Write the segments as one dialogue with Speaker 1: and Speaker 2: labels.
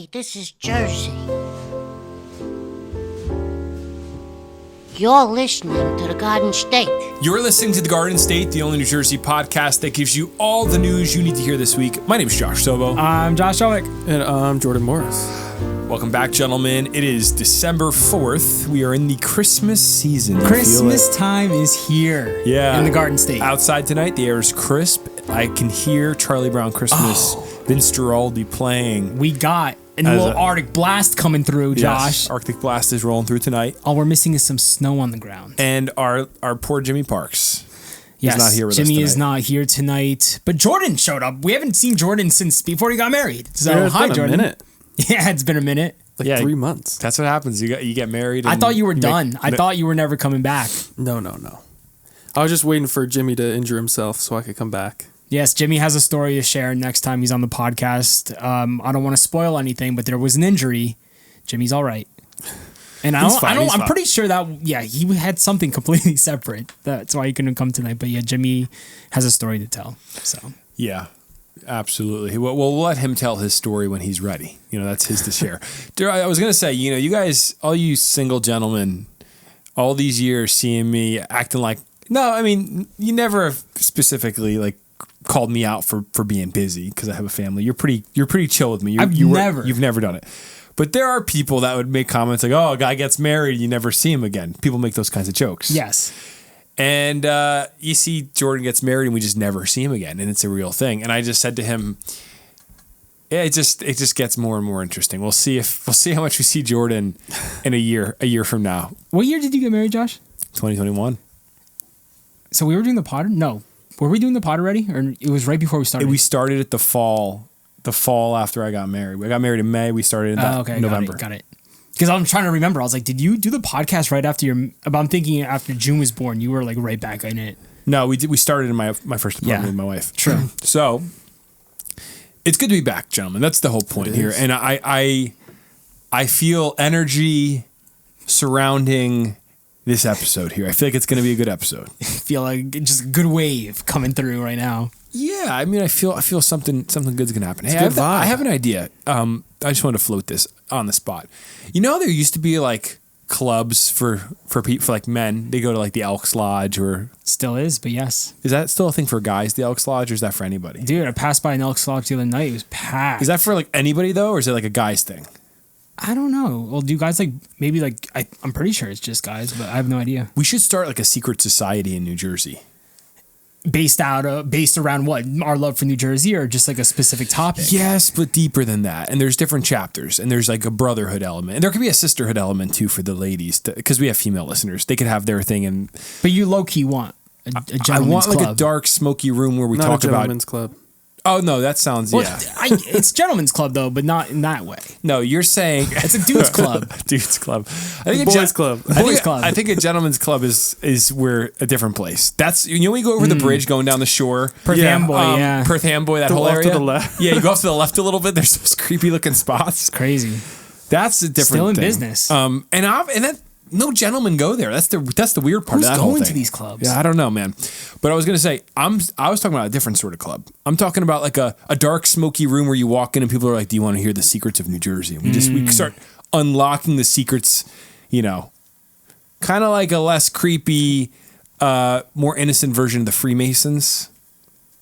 Speaker 1: Hey, this is Jersey. You're listening to the Garden State.
Speaker 2: You're listening to The Garden State, the only New Jersey podcast that gives you all the news you need to hear this week. My name is Josh Sobo.
Speaker 3: I'm Josh Owick.
Speaker 4: And I'm Jordan Morris.
Speaker 2: Welcome back, gentlemen. It is December 4th. We are in the Christmas season.
Speaker 3: Christmas time is here in the Garden State.
Speaker 2: Outside tonight, the air is crisp. I can hear Charlie Brown Christmas, Vince Giraldi playing.
Speaker 3: We got a little Arctic blast coming through, Josh.
Speaker 2: Yes, Arctic blast is rolling through tonight.
Speaker 3: All we're missing is some snow on the ground.
Speaker 2: And our poor Jimmy Parks
Speaker 3: is
Speaker 2: not here with us
Speaker 3: Jimmy
Speaker 2: tonight.
Speaker 3: is not here tonight. But Jordan showed up. We haven't seen Jordan since before he got married. So
Speaker 4: Yeah, it's
Speaker 3: hi,
Speaker 4: been
Speaker 3: Jordan.
Speaker 4: a minute.
Speaker 3: Yeah, it's been a minute.
Speaker 4: Like 3 months.
Speaker 2: That's what happens. You get married.
Speaker 3: I thought you were done. I thought you were never coming back.
Speaker 4: No. I was just waiting for Jimmy to injure himself so I could come back.
Speaker 3: Yes, Jimmy has a story to share next time he's on the podcast. I don't want to spoil anything, but there was an injury. Jimmy's all right. And I'm pretty sure that, he had something completely separate. That's why he couldn't come tonight. But yeah, Jimmy has a story to tell. So
Speaker 2: Yeah, absolutely. We'll let him tell his story when he's ready. That's his to share. I was going to say, you guys, all you single gentlemen, all these years seeing me acting like, no, I mean, you never specifically like called me out for being busy because I have a family. You're pretty chill with me. You've never done it. But there are people that would make comments like, oh, a guy gets married, you never see him again. People make those kinds of jokes.
Speaker 3: yes.
Speaker 2: And you see Jordan gets married and we just never see him again. And it's a real thing. And I just said to him, yeah, it just gets more and more interesting. We'll see how much we see Jordan in a year from now.
Speaker 3: What year did you get married, Josh?
Speaker 2: 2021.
Speaker 3: So we were doing the pod? No. Were we doing the pod already? Or it was right before we started?
Speaker 2: We started at the fall after I got married. I got married in May. We started in November.
Speaker 3: Got it. Because I'm trying to remember. I was like, did you do the podcast right after I'm thinking after June was born, you were like right back in it.
Speaker 2: No, we did. We started in my first apartment with my wife.
Speaker 3: True.
Speaker 2: So it's good to be back, gentlemen. That's the whole point here. And I feel energy surrounding this episode here. I feel like it's going to be a good episode.
Speaker 3: I feel like just a good wave coming through right now.
Speaker 2: Yeah, I mean, I feel something good's going to happen. Hey,
Speaker 4: good vibe.
Speaker 2: I have an idea. I just wanted to float this on the spot. You know, there used to be like clubs for people, for like men. They go to like the Elks Lodge or...
Speaker 3: Still is, but yes.
Speaker 2: Is that still a thing for guys, the Elks Lodge, or is that for anybody?
Speaker 3: Dude, I passed by an Elks Lodge the other night. It was packed.
Speaker 2: Is that for like anybody though, or is it like a guys thing?
Speaker 3: I don't know. Well, do guys like, maybe like, I'm pretty sure it's just guys, but I have no idea.
Speaker 2: We should start like a secret society in New Jersey.
Speaker 3: Based around what? Our love for New Jersey or just like a specific topic?
Speaker 2: Yes, but deeper than that. And there's different chapters and there's like a brotherhood element. And there could be a sisterhood element too for the ladies because we have female listeners. They could have their thing.
Speaker 3: But you low-key want a gentleman's club.
Speaker 2: I want like a dark, smoky room where we talk about...
Speaker 4: gentleman's club.
Speaker 2: Oh, no, that sounds,
Speaker 3: It's gentleman's club though, but not in that way.
Speaker 2: No, you're saying...
Speaker 3: It's a dude's club.
Speaker 2: Dude's club. I think
Speaker 4: Boys club.
Speaker 3: Boys club.
Speaker 2: I think a gentleman's club is where a different place. That's, when you go over the bridge going down the shore.
Speaker 3: Perth Amboy, yeah.
Speaker 2: Perth Amboy, that
Speaker 4: Go
Speaker 2: whole
Speaker 4: off
Speaker 2: area.
Speaker 4: to the left.
Speaker 2: Yeah, you go off to the left a little bit. There's those creepy looking spots.
Speaker 3: It's crazy.
Speaker 2: That's a different
Speaker 3: Still in
Speaker 2: thing.
Speaker 3: business.
Speaker 2: And that no gentlemen go there. That's the weird part
Speaker 3: Who's
Speaker 2: of that whole
Speaker 3: going
Speaker 2: thing.
Speaker 3: to these clubs?
Speaker 2: Yeah, I don't know, man. But I was gonna say, I was talking about a different sort of club. I'm talking about like a dark, smoky room where you walk in and people are like, "Do you want to hear the secrets of New Jersey?" And we start unlocking the secrets. Kind of like a less creepy, more innocent version of the Freemasons.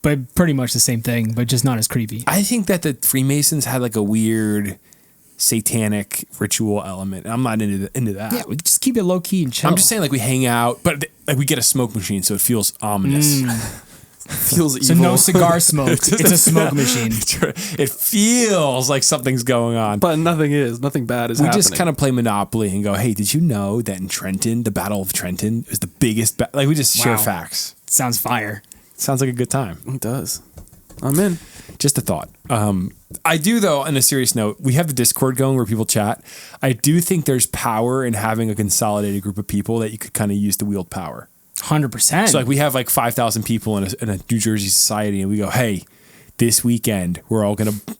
Speaker 3: But pretty much the same thing, but just not as creepy.
Speaker 2: I think that the Freemasons had like a weird satanic ritual element. I'm not into that.
Speaker 3: Yeah, we just keep it low key and chill.
Speaker 2: I'm just saying, like, we hang out, but like we get a smoke machine, so it feels ominous.
Speaker 4: Feels evil.
Speaker 3: So no cigar smoke. It's a smoke machine.
Speaker 2: It feels like something's going on.
Speaker 4: But nothing bad is happening.
Speaker 2: We just kind of play Monopoly and go, hey, did you know that in Trenton, the Battle of Trenton is the biggest... like, we just share facts.
Speaker 3: Sounds fire.
Speaker 2: Sounds like a good time.
Speaker 4: It does. I'm in.
Speaker 2: Just a thought. I do, though, on a serious note, we have the Discord going where people chat. I do think there's power in having a consolidated group of people that you could kind of use to wield power.
Speaker 3: 100%.
Speaker 2: So like we have like 5,000 people in a New Jersey society and we go, hey, this weekend we're all going to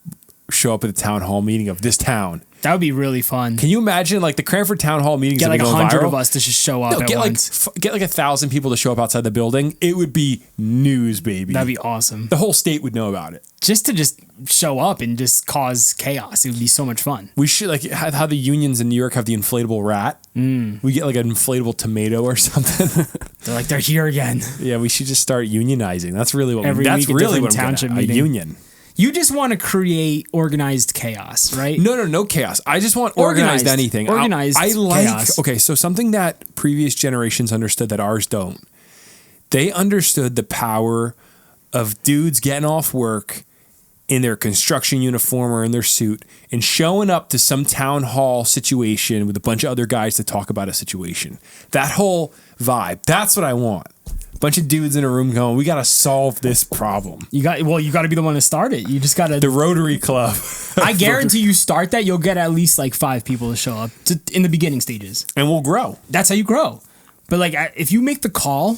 Speaker 2: show up at the town hall meeting of this town.
Speaker 3: That would be really fun.
Speaker 2: Can you imagine like the Cranford town hall meetings?
Speaker 3: Get like
Speaker 2: going
Speaker 3: 100
Speaker 2: viral?
Speaker 3: of us to just show up at once.
Speaker 2: Get like 1,000 people to show up outside the building. It would be news, baby.
Speaker 3: That'd be awesome.
Speaker 2: The whole state would know about it.
Speaker 3: Just to show up and just cause chaos. It would be so much fun.
Speaker 2: We should like how the unions in New York have the inflatable rat. We get like an inflatable tomato or something.
Speaker 3: They're like, they're here again.
Speaker 2: Yeah, we should just start unionizing. That's really what
Speaker 3: Every
Speaker 2: that's
Speaker 3: week a
Speaker 2: really what
Speaker 3: different
Speaker 2: I'm
Speaker 3: township
Speaker 2: getting at. A
Speaker 3: meeting.
Speaker 2: union.
Speaker 3: You just want to create organized chaos, right?
Speaker 2: No chaos. I just want organized anything.
Speaker 3: Organized
Speaker 2: I like
Speaker 3: chaos.
Speaker 2: Okay, so something that previous generations understood that ours don't. They understood the power of dudes getting off work in their construction uniform or in their suit and showing up to some town hall situation with a bunch of other guys to talk about a situation. That whole vibe. That's what I want. Bunch of dudes in a room going, we got to solve this problem.
Speaker 3: You got to be the one to start it. You just got to.
Speaker 2: The Rotary Club.
Speaker 3: I guarantee you start that, you'll get at least like 5 people to show up in the beginning stages.
Speaker 2: And we'll grow.
Speaker 3: That's how you grow. But like, if you make the call,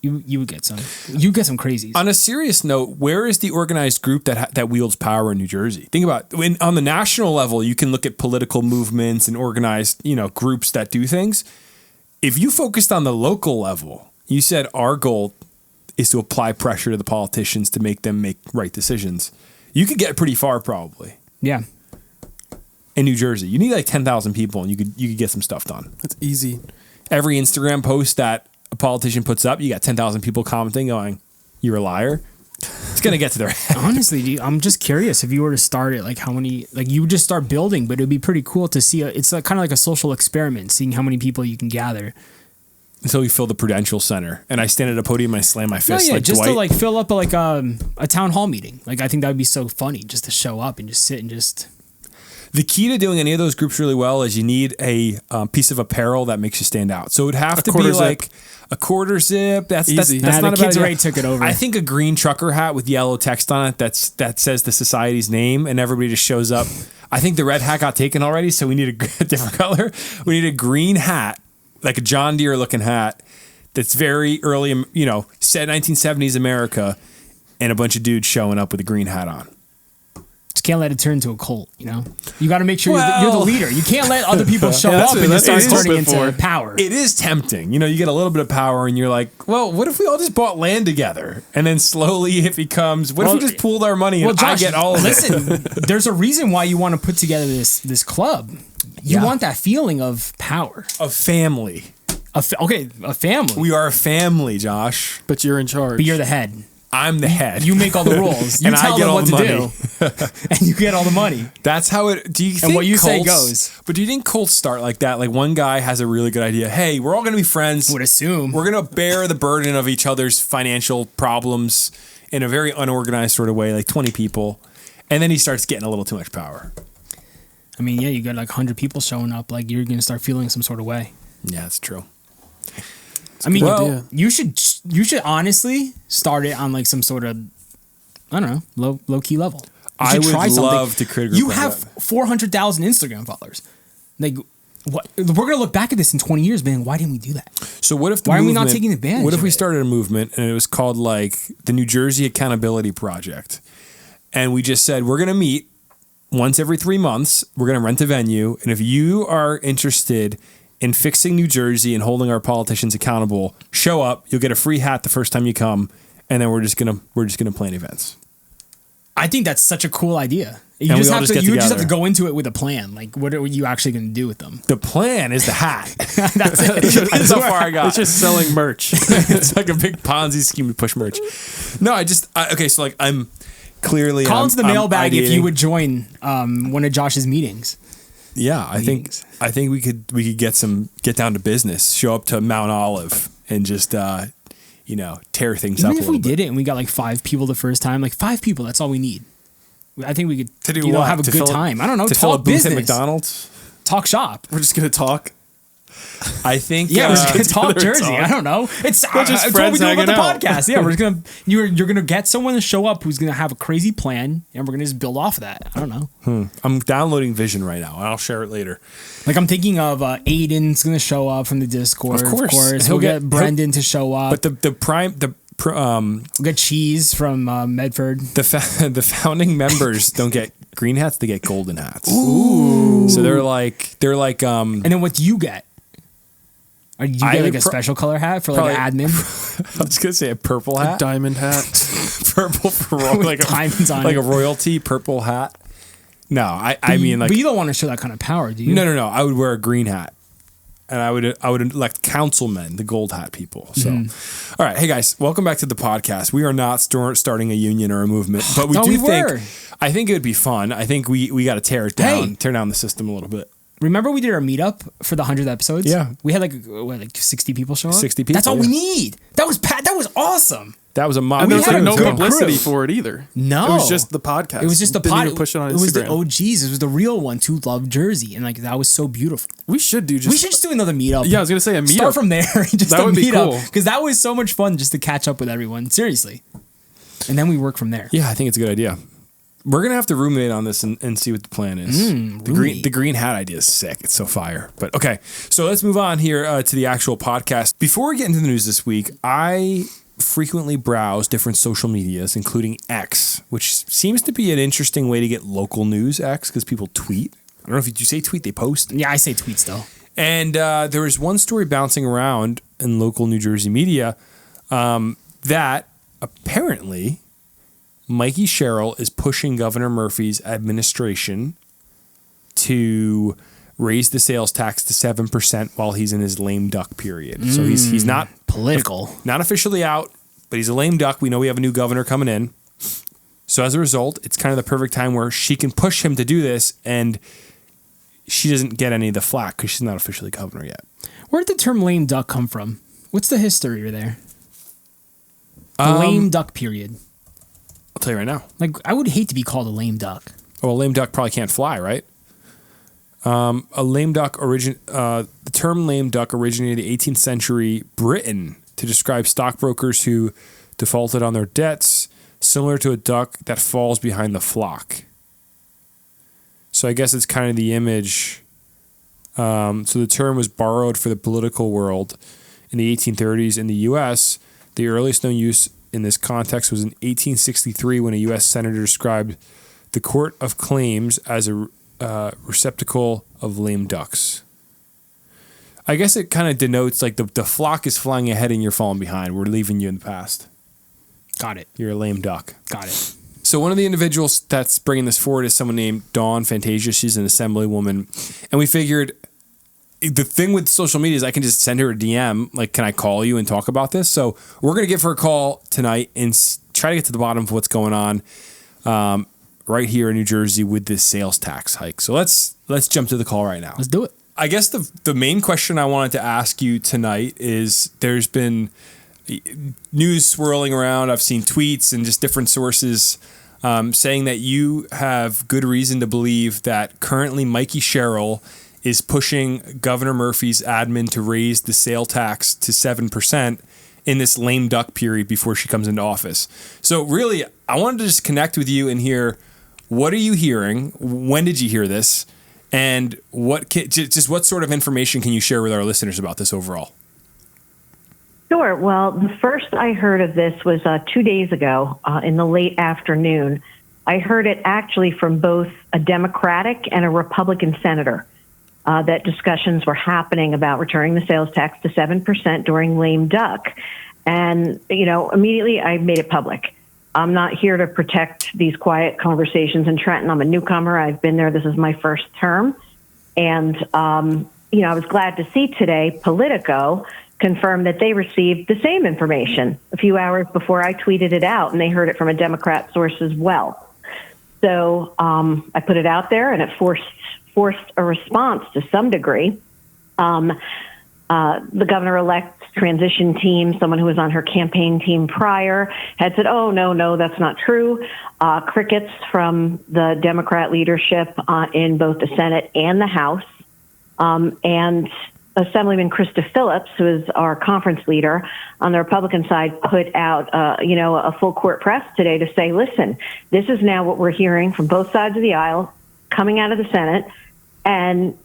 Speaker 3: you would get some. You get some crazies.
Speaker 2: On a serious note, where is the organized group that wields power in New Jersey? Think about on the national level, you can look at political movements and organized, groups that do things. If you focused on the local level, you said our goal is to apply pressure to the politicians to make them make right decisions. You could get pretty far, probably.
Speaker 3: Yeah.
Speaker 2: In New Jersey, you need like 10,000 people, and you could get some stuff done.
Speaker 4: That's easy.
Speaker 2: Every Instagram post that a politician puts up, you got 10,000 people commenting, going, "You're a liar." It's gonna get to their head.
Speaker 3: Honestly, dude, I'm just curious if you were to start it, like how many, like you would just start building, but it'd be pretty cool to see. It's like kind of like a social experiment, seeing how many people you can gather.
Speaker 2: Until we fill the Prudential Center, and I stand at a podium, I slam my fist. Like
Speaker 3: just
Speaker 2: Dwight.
Speaker 3: to like fill up like a town hall meeting. Like I think that would be so funny, just to show up and just sit and just.
Speaker 2: The key to doing any of those groups really well is you need a piece of apparel that makes you stand out. So it would have to be like a quarter zip. That's
Speaker 4: easy.
Speaker 2: That's not
Speaker 3: the kids
Speaker 2: about
Speaker 3: already took it over.
Speaker 2: I think a green trucker hat with yellow text on it that says the society's name, and everybody just shows up. I think the red hat got taken already, so we need a different color. We need a green hat, like a John Deere looking hat. That's very early, set 1970s America, and a bunch of dudes showing up with a green hat on.
Speaker 3: Just can't let it turn into a cult, You got to make sure you're the leader. You can't let other people show up and just start turning into power.
Speaker 2: It is tempting. You get a little bit of power, and you're like, well, what if we all just bought land together? And then slowly it becomes, what if we just pooled our money and
Speaker 3: Josh,
Speaker 2: I get all of it?
Speaker 3: Listen, there's a reason why you want to put together this club. You want that feeling of power.
Speaker 2: Of family.
Speaker 3: A family.
Speaker 2: We are a family, Josh.
Speaker 4: But you're in charge.
Speaker 3: But you're the head.
Speaker 2: I'm the head.
Speaker 3: You make all the rules. You
Speaker 2: and
Speaker 3: tell
Speaker 2: I get
Speaker 3: them
Speaker 2: all
Speaker 3: what
Speaker 2: the
Speaker 3: to
Speaker 2: money.
Speaker 3: do. And you get all the money.
Speaker 2: That's how it. Do you think
Speaker 3: and what you say
Speaker 2: cults,
Speaker 3: goes?
Speaker 2: But do you think cults start like that? Like one guy has a really good idea. Hey, we're all going to be friends.
Speaker 3: Would assume
Speaker 2: we're going to bear the burden of each other's financial problems in a very unorganized sort of way, like 20 people, and then he starts getting a little too much power.
Speaker 3: I mean, yeah, you got like 100 people showing up. Like you're going to start feeling some sort of way.
Speaker 2: Yeah, that's true.
Speaker 3: I mean, you should honestly start it on like some sort of, I don't know, low key level.
Speaker 2: I would love to create a group.
Speaker 3: You have 400,000 Instagram followers. Like, what? We're gonna look back at this in 20 years, man. Why didn't we do that?
Speaker 2: So what if
Speaker 3: why are we not taking advantage?
Speaker 2: What if we
Speaker 3: of it?
Speaker 2: started a movement and it was called like the New Jersey Accountability Project, and we just said we're gonna meet once every 3 months. We're gonna rent a venue, and if you are interested in fixing New Jersey and holding our politicians accountable, show up. You'll get a free hat the first time you come, and then we're just gonna plan events.
Speaker 3: I think that's such a cool idea. You just have to go into it with a plan. Like, what are you actually going to do with them?
Speaker 2: The plan is the hat.
Speaker 3: That's it.
Speaker 2: That's how far I got.
Speaker 4: It's just selling merch.
Speaker 2: It's like a big Ponzi scheme to push merch. No, okay. So like, I'm clearly
Speaker 3: call into the mailbag if you would join one of Josh's meetings.
Speaker 2: Yeah, I think we could get down to business. Show up to Mount Olive and just tear things up.
Speaker 3: Even if we did it and we got like 5 people the first time, like 5 people, that's all we need. I think we could have a good time. I don't know.
Speaker 2: To fill a
Speaker 3: talk
Speaker 2: booth
Speaker 3: business.
Speaker 2: at McDonald's.
Speaker 3: Talk shop.
Speaker 4: We're just gonna talk.
Speaker 2: I think.
Speaker 3: Yeah, we're just gonna talk Jersey. I don't know. It's what we do about the podcast. Yeah, we're just gonna you're gonna get someone to show up who's gonna have a crazy plan, and we're gonna just build off of that. I don't know.
Speaker 2: I'm downloading Vision right now, and I'll share it later.
Speaker 3: Like I'm thinking of Aiden's gonna show up from the Discord.
Speaker 2: Of course.
Speaker 3: We'll get Brendan to show up.
Speaker 2: But
Speaker 3: we'll get Cheese from Medford.
Speaker 2: The founding members don't get green hats, they get golden hats. Ooh. So they're like.
Speaker 3: And then what do you get? Or you get like a special color hat for like an admin?
Speaker 2: I was gonna say a purple hat,
Speaker 4: a diamond hat,
Speaker 2: purple for like
Speaker 3: diamonds on
Speaker 2: like
Speaker 3: it.
Speaker 2: a royalty purple hat. No, I mean like.
Speaker 3: But you don't want to show that kind of power, do you?
Speaker 2: No. I would wear a green hat, and I would elect councilmen, the gold hat people. So, all right, hey guys, welcome back to the podcast. We are not starting a union or a movement, but we I think it would be fun. I think we got to tear it down, tear down the system a little bit.
Speaker 3: Remember we did our meetup for the 100th episodes?
Speaker 2: Yeah.
Speaker 3: We had like 60 people show up?
Speaker 2: 60 people.
Speaker 3: That's all we need. That was awesome.
Speaker 2: That was a mob.
Speaker 4: And there was like no publicity
Speaker 3: crew
Speaker 4: for it either.
Speaker 3: No.
Speaker 4: It was just the podcast.
Speaker 3: It was just the
Speaker 4: Didn't
Speaker 3: pod.
Speaker 4: even push it on Instagram.
Speaker 3: It was the OGs. It was the real ones who loved Jersey. And like that was so beautiful.
Speaker 4: We should do
Speaker 3: another meetup.
Speaker 4: Yeah, I was going to say a meetup.
Speaker 3: Start from there. Just
Speaker 4: that
Speaker 3: a
Speaker 4: would be
Speaker 3: meetup.
Speaker 4: cool.
Speaker 3: Because that was so much fun just to catch up with everyone. Seriously. And then we work from there.
Speaker 2: Yeah, I think it's a good idea. We're gonna have to ruminate on this and see what the plan is. The green hat idea is sick. It's so fire. But okay, so let's move on here to the actual podcast. Before we get into the news this week, I frequently browse different social medias, including X, which seems to be an interesting way to get local news. X, because people tweet. I don't know if you say tweet, they post.
Speaker 3: Yeah, I say tweet still.
Speaker 2: And there was one story bouncing around in local New Jersey media that apparently Mikey Sherrill is pushing Governor Murphy's administration to raise the sales tax to 7% while he's in his lame duck period. So he's not
Speaker 3: political,
Speaker 2: not officially out, but he's a lame duck. We know we have a new governor coming in. So as a result, it's kind of the perfect time where she can push him to do this, and she doesn't get any of the flack because she's not officially governor yet.
Speaker 3: Where did the term lame duck come from? What's the history there? The lame duck period.
Speaker 2: I'll tell you right now.
Speaker 3: Like, I would hate to be called a lame duck.
Speaker 2: Well, a lame duck probably can't fly, right? A lame duck the term lame duck originated in the 18th century Britain to describe stockbrokers who defaulted on their debts, similar to a duck that falls behind the flock. So I guess it's kind of the image. So the term was borrowed for the political world in the 1830s in the U.S. The earliest known use in this context was in 1863 when a U.S. senator described the Court of Claims as a receptacle of lame ducks. I guess it kind of denotes like the flock is flying ahead and you're falling behind. We're leaving you in the past.
Speaker 3: Got it.
Speaker 2: You're a lame duck.
Speaker 3: Got it.
Speaker 2: So one of the individuals that's bringing this forward is someone named Dawn Fantasia. She's an assemblywoman. And we figured the thing with social media is I can just send her a DM. Like, can I call you and talk about this? So we're going to give her a call tonight and try to get to the bottom of what's going on right here in New Jersey with this sales tax hike. So let's jump to the call right now.
Speaker 3: Let's do it.
Speaker 2: I guess the main question I wanted to ask you tonight is there's been news swirling around. I've seen tweets and just different sources saying that you have good reason to believe that currently Mikey Sherrill is pushing Governor Murphy's admin to raise the sale tax to 7% in this lame duck period before she comes into office. So really, I wanted to just connect with you and hear, what are you hearing? When did you hear this? And what sort of information can you share with our listeners about this overall?
Speaker 5: Sure. Well, the first I heard of this was 2 days ago in the late afternoon. I heard it actually from both a Democratic and a Republican senator that discussions were happening about returning the sales tax to 7% during lame duck. And, immediately I made it public. I'm not here to protect these quiet conversations in Trenton. I'm a newcomer. I've been there. This is my first term. And, I was glad to see today Politico confirm that they received the same information a few hours before I tweeted it out, and they heard it from a Democrat source as well. So I put it out there, and it forced a response to some degree. The governor-elect's transition team, someone who was on her campaign team prior, had said, oh, no, that's not true. Crickets from the Democrat leadership in both the Senate and the House. And Assemblyman Krista Phillips, who is our conference leader on the Republican side, put out, a full court press today to say, listen, this is now what we're hearing from both sides of the aisle coming out of the Senate, and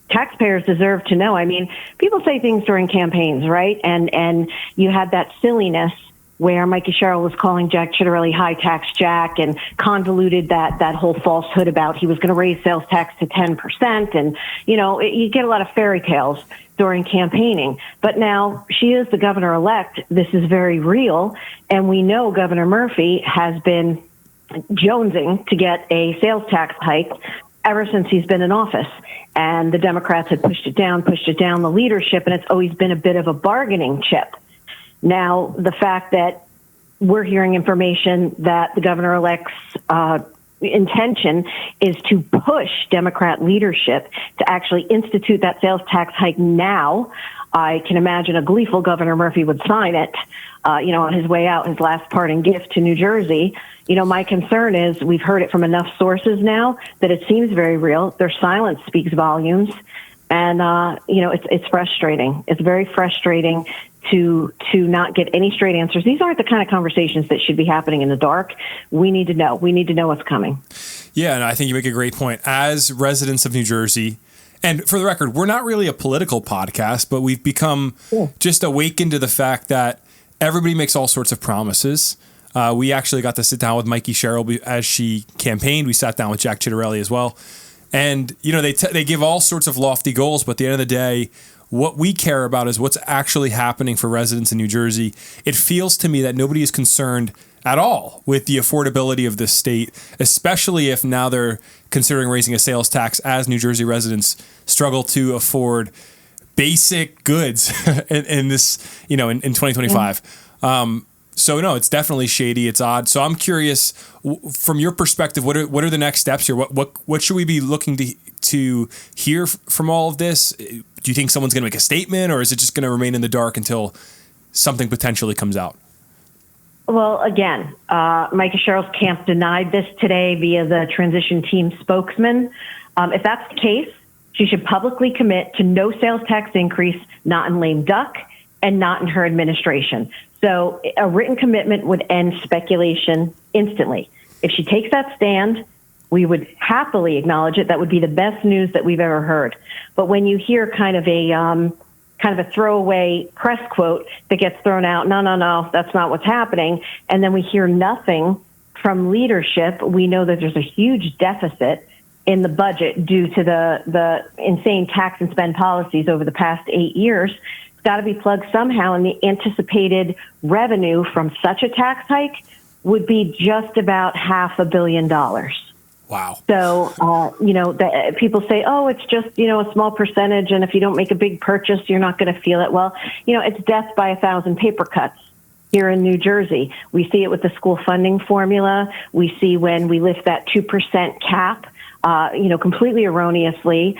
Speaker 5: taxpayers deserve to know. I mean, people say things during campaigns, right? And you had that silliness where Mikey Sherrill was calling Jack Ciattarelli high tax Jack and convoluted that whole falsehood about he was going to raise sales tax to 10%. And, you get a lot of fairy tales during campaigning. But now she is the governor-elect. This is very real. And we know Governor Murphy has been jonesing to get a sales tax hike ever since he's been in office. And the Democrats had pushed it down the leadership, and it's always been a bit of a bargaining chip. Now, the fact that we're hearing information that the governor-elect's intention is to push Democrat leadership to actually institute that sales tax hike now, I can imagine a gleeful Governor Murphy would sign it, on his way out, his last parting gift to New Jersey. My concern is we've heard it from enough sources now that it seems very real. Their silence speaks volumes. And, it's frustrating. It's very frustrating to not get any straight answers. These aren't the kind of conversations that should be happening in the dark. We need to know. We need to know what's coming.
Speaker 2: Yeah, and I think you make a great point. As residents of New Jersey, and for the record, we're not really a political podcast, but we've become just awakened to the fact that everybody makes all sorts of promises. We actually got to sit down with Mikey Sherrill as she campaigned. We sat down with Jack Ciattarelli as well. And, they give all sorts of lofty goals, but at the end of the day, what we care about is what's actually happening for residents in New Jersey. It feels to me that nobody is concerned at all with the affordability of this state, especially if now they're considering raising a sales tax as New Jersey residents struggle to afford basic goods in this, in 2025. So no, it's definitely shady. It's odd. So I'm curious, from your perspective, what are the next steps here? What should we be looking to hear from all of this? Do you think someone's going to make a statement, or is it just going to remain in the dark until something potentially comes out?
Speaker 5: Well, again, Micah Sherrill's camp denied this today via the transition team spokesman. If that's the case, she should publicly commit to no sales tax increase, not in lame duck, and not in her administration. So a written commitment would end speculation instantly. If she takes that stand, we would happily acknowledge it. That would be the best news that we've ever heard. But when you hear kind of a throwaway press quote that gets thrown out, no, that's not what's happening, and then we hear nothing from leadership, we know that there's a huge deficit in the budget due to the insane tax and spend policies over the past 8 years. It's got to be plugged somehow, and the anticipated revenue from such a tax hike would be just about $500 million.
Speaker 2: Wow.
Speaker 5: So, people say, oh, it's just, a small percentage, and if you don't make a big purchase, you're not going to feel it. Well, it's death by 1,000 paper cuts here in New Jersey. We see it with the school funding formula. We see when we lift that 2% cap, completely erroneously.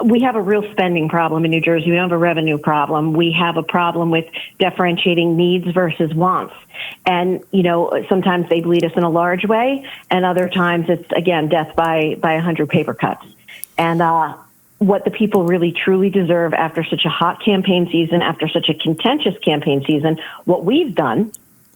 Speaker 5: We have a real spending problem in New Jersey. We don't have a revenue problem. We have a problem with differentiating needs versus wants. And, sometimes they bleed us in a large way, and other times it's, again, death by 100 paper cuts. And what the people really truly deserve after such a hot campaign season, after such a contentious campaign season, what we've done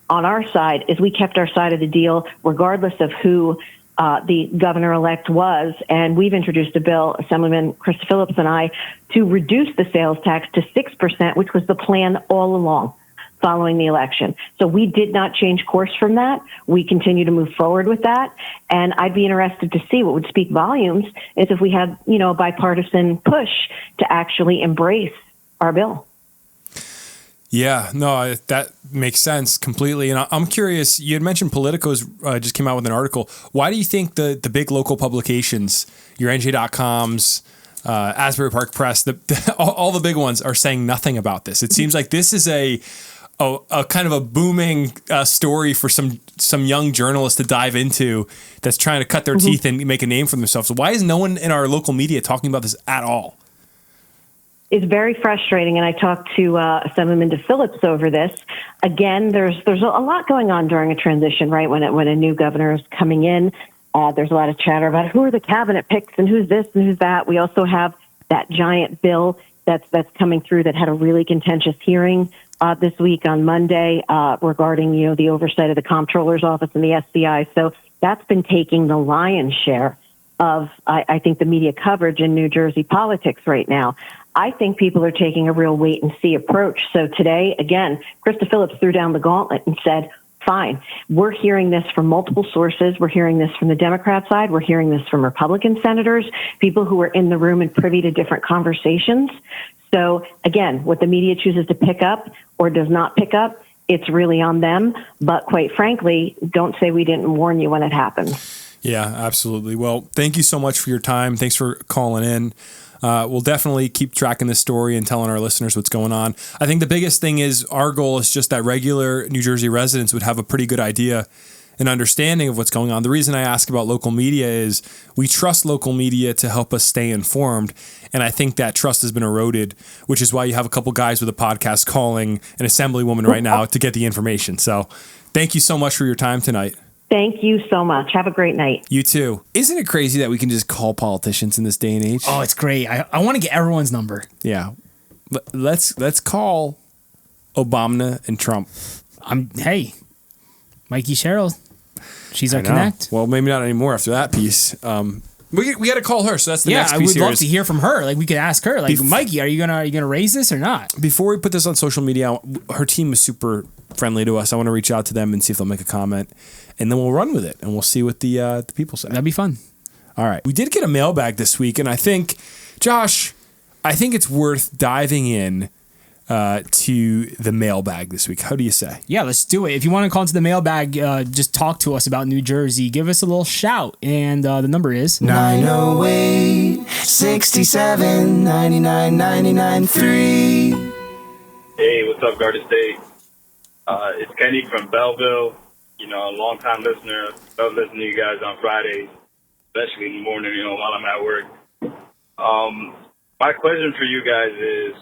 Speaker 5: on our side is we kept our side of the deal regardless of who the governor-elect was, and we've introduced a bill, Assemblyman Chris Phillips and I, to reduce the sales tax to 6%, which was the plan all along following the election. So we did not change course from that. We continue to move forward with that, and I'd be interested to see what would speak volumes is if we had, a bipartisan push to actually embrace our bill.
Speaker 2: Yeah, no, that makes sense completely. And I'm curious, you had mentioned Politico's just came out with an article. Why do you think the big local publications, your NJ.coms, Asbury Park Press, all the big ones are saying nothing about this? It seems like this is a kind of a booming story for some young journalists to dive into that's trying to cut their teeth and make a name for themselves. So why is no one in our local media talking about this at all?
Speaker 5: It's very frustrating, and I talked to Assemblyman DePhillips over this. Again, there's a lot going on during a transition, right? When a new governor is coming in, there's a lot of chatter about who are the cabinet picks and who's this and who's that. We also have that giant bill that's coming through that had a really contentious hearing this week on Monday regarding the oversight of the comptroller's office and the SBI. So that's been taking the lion's share of I think the media coverage in New Jersey politics right now. I think people are taking a real wait and see approach. So today, again, Krista Phillips threw down the gauntlet and said, fine, we're hearing this from multiple sources. We're hearing this from the Democrat side. We're hearing this from Republican senators, people who are in the room and privy to different conversations. So again, what the media chooses to pick up or does not pick up, it's really on them. But quite frankly, don't say we didn't warn you when it happened.
Speaker 2: Yeah, absolutely. Well, thank you so much for your time. Thanks for calling in. We'll definitely keep tracking this story and telling our listeners what's going on. I think the biggest thing is our goal is just that regular New Jersey residents would have a pretty good idea and understanding of what's going on. The reason I ask about local media is we trust local media to help us stay informed. And I think that trust has been eroded, which is why you have a couple guys with a podcast calling an assemblywoman right now to get the information. So thank you so much for your time tonight.
Speaker 5: Thank you so much. Have a great night.
Speaker 2: You too. Isn't it crazy that we can just call politicians in this day and age?
Speaker 3: Oh, it's great. I want to get everyone's number.
Speaker 2: Yeah. Let's call Obama and Trump.
Speaker 3: Hey, Mikey Sherrill. She's our connect.
Speaker 2: Well, maybe not anymore after that piece. We got to call her. So that's the next piece.
Speaker 3: I would love to hear from her. Like we could ask her. Like Mikey, are you gonna raise this or not?
Speaker 2: Before we put this on social media, her team is super friendly to us. I want to reach out to them and see if they'll make a comment, and then we'll run with it and we'll see what the people say.
Speaker 3: That'd be fun.
Speaker 2: All right, we did get a mailbag this week, and I think, Josh, it's worth diving in to the mailbag this week. How do you say?
Speaker 3: Yeah, let's do it. If you want to call into the mailbag, just talk to us about New Jersey. Give us a little shout. And the number is
Speaker 6: 908 67 99 99 3.
Speaker 7: Hey, what's up, Garden State? It's Kenny from Belleville. You know, a long-time listener. Love listening to you guys on Fridays, especially in the morning, while I'm at work. My question for you guys is,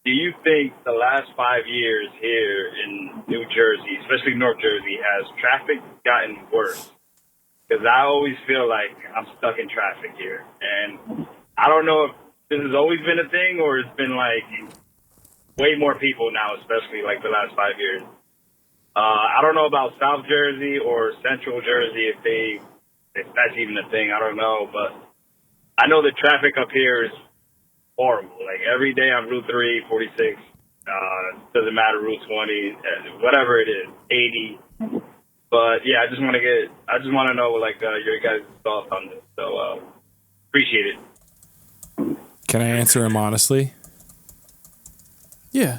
Speaker 7: do you think the last 5 years here in New Jersey, especially North Jersey, has traffic gotten worse? Because I always feel like I'm stuck in traffic here. And I don't know if this has always been a thing or it's been like way more people now, especially like the last 5 years. I don't know about South Jersey or Central Jersey, if that's even a thing. I don't know. But I know the traffic up here is horrible. Like every day on Route 3, 46, doesn't matter, Route 20, whatever it is, 80. But yeah, I just want to know like your guys' thoughts on this. So appreciate it.
Speaker 2: Can I answer him honestly?
Speaker 4: Yeah.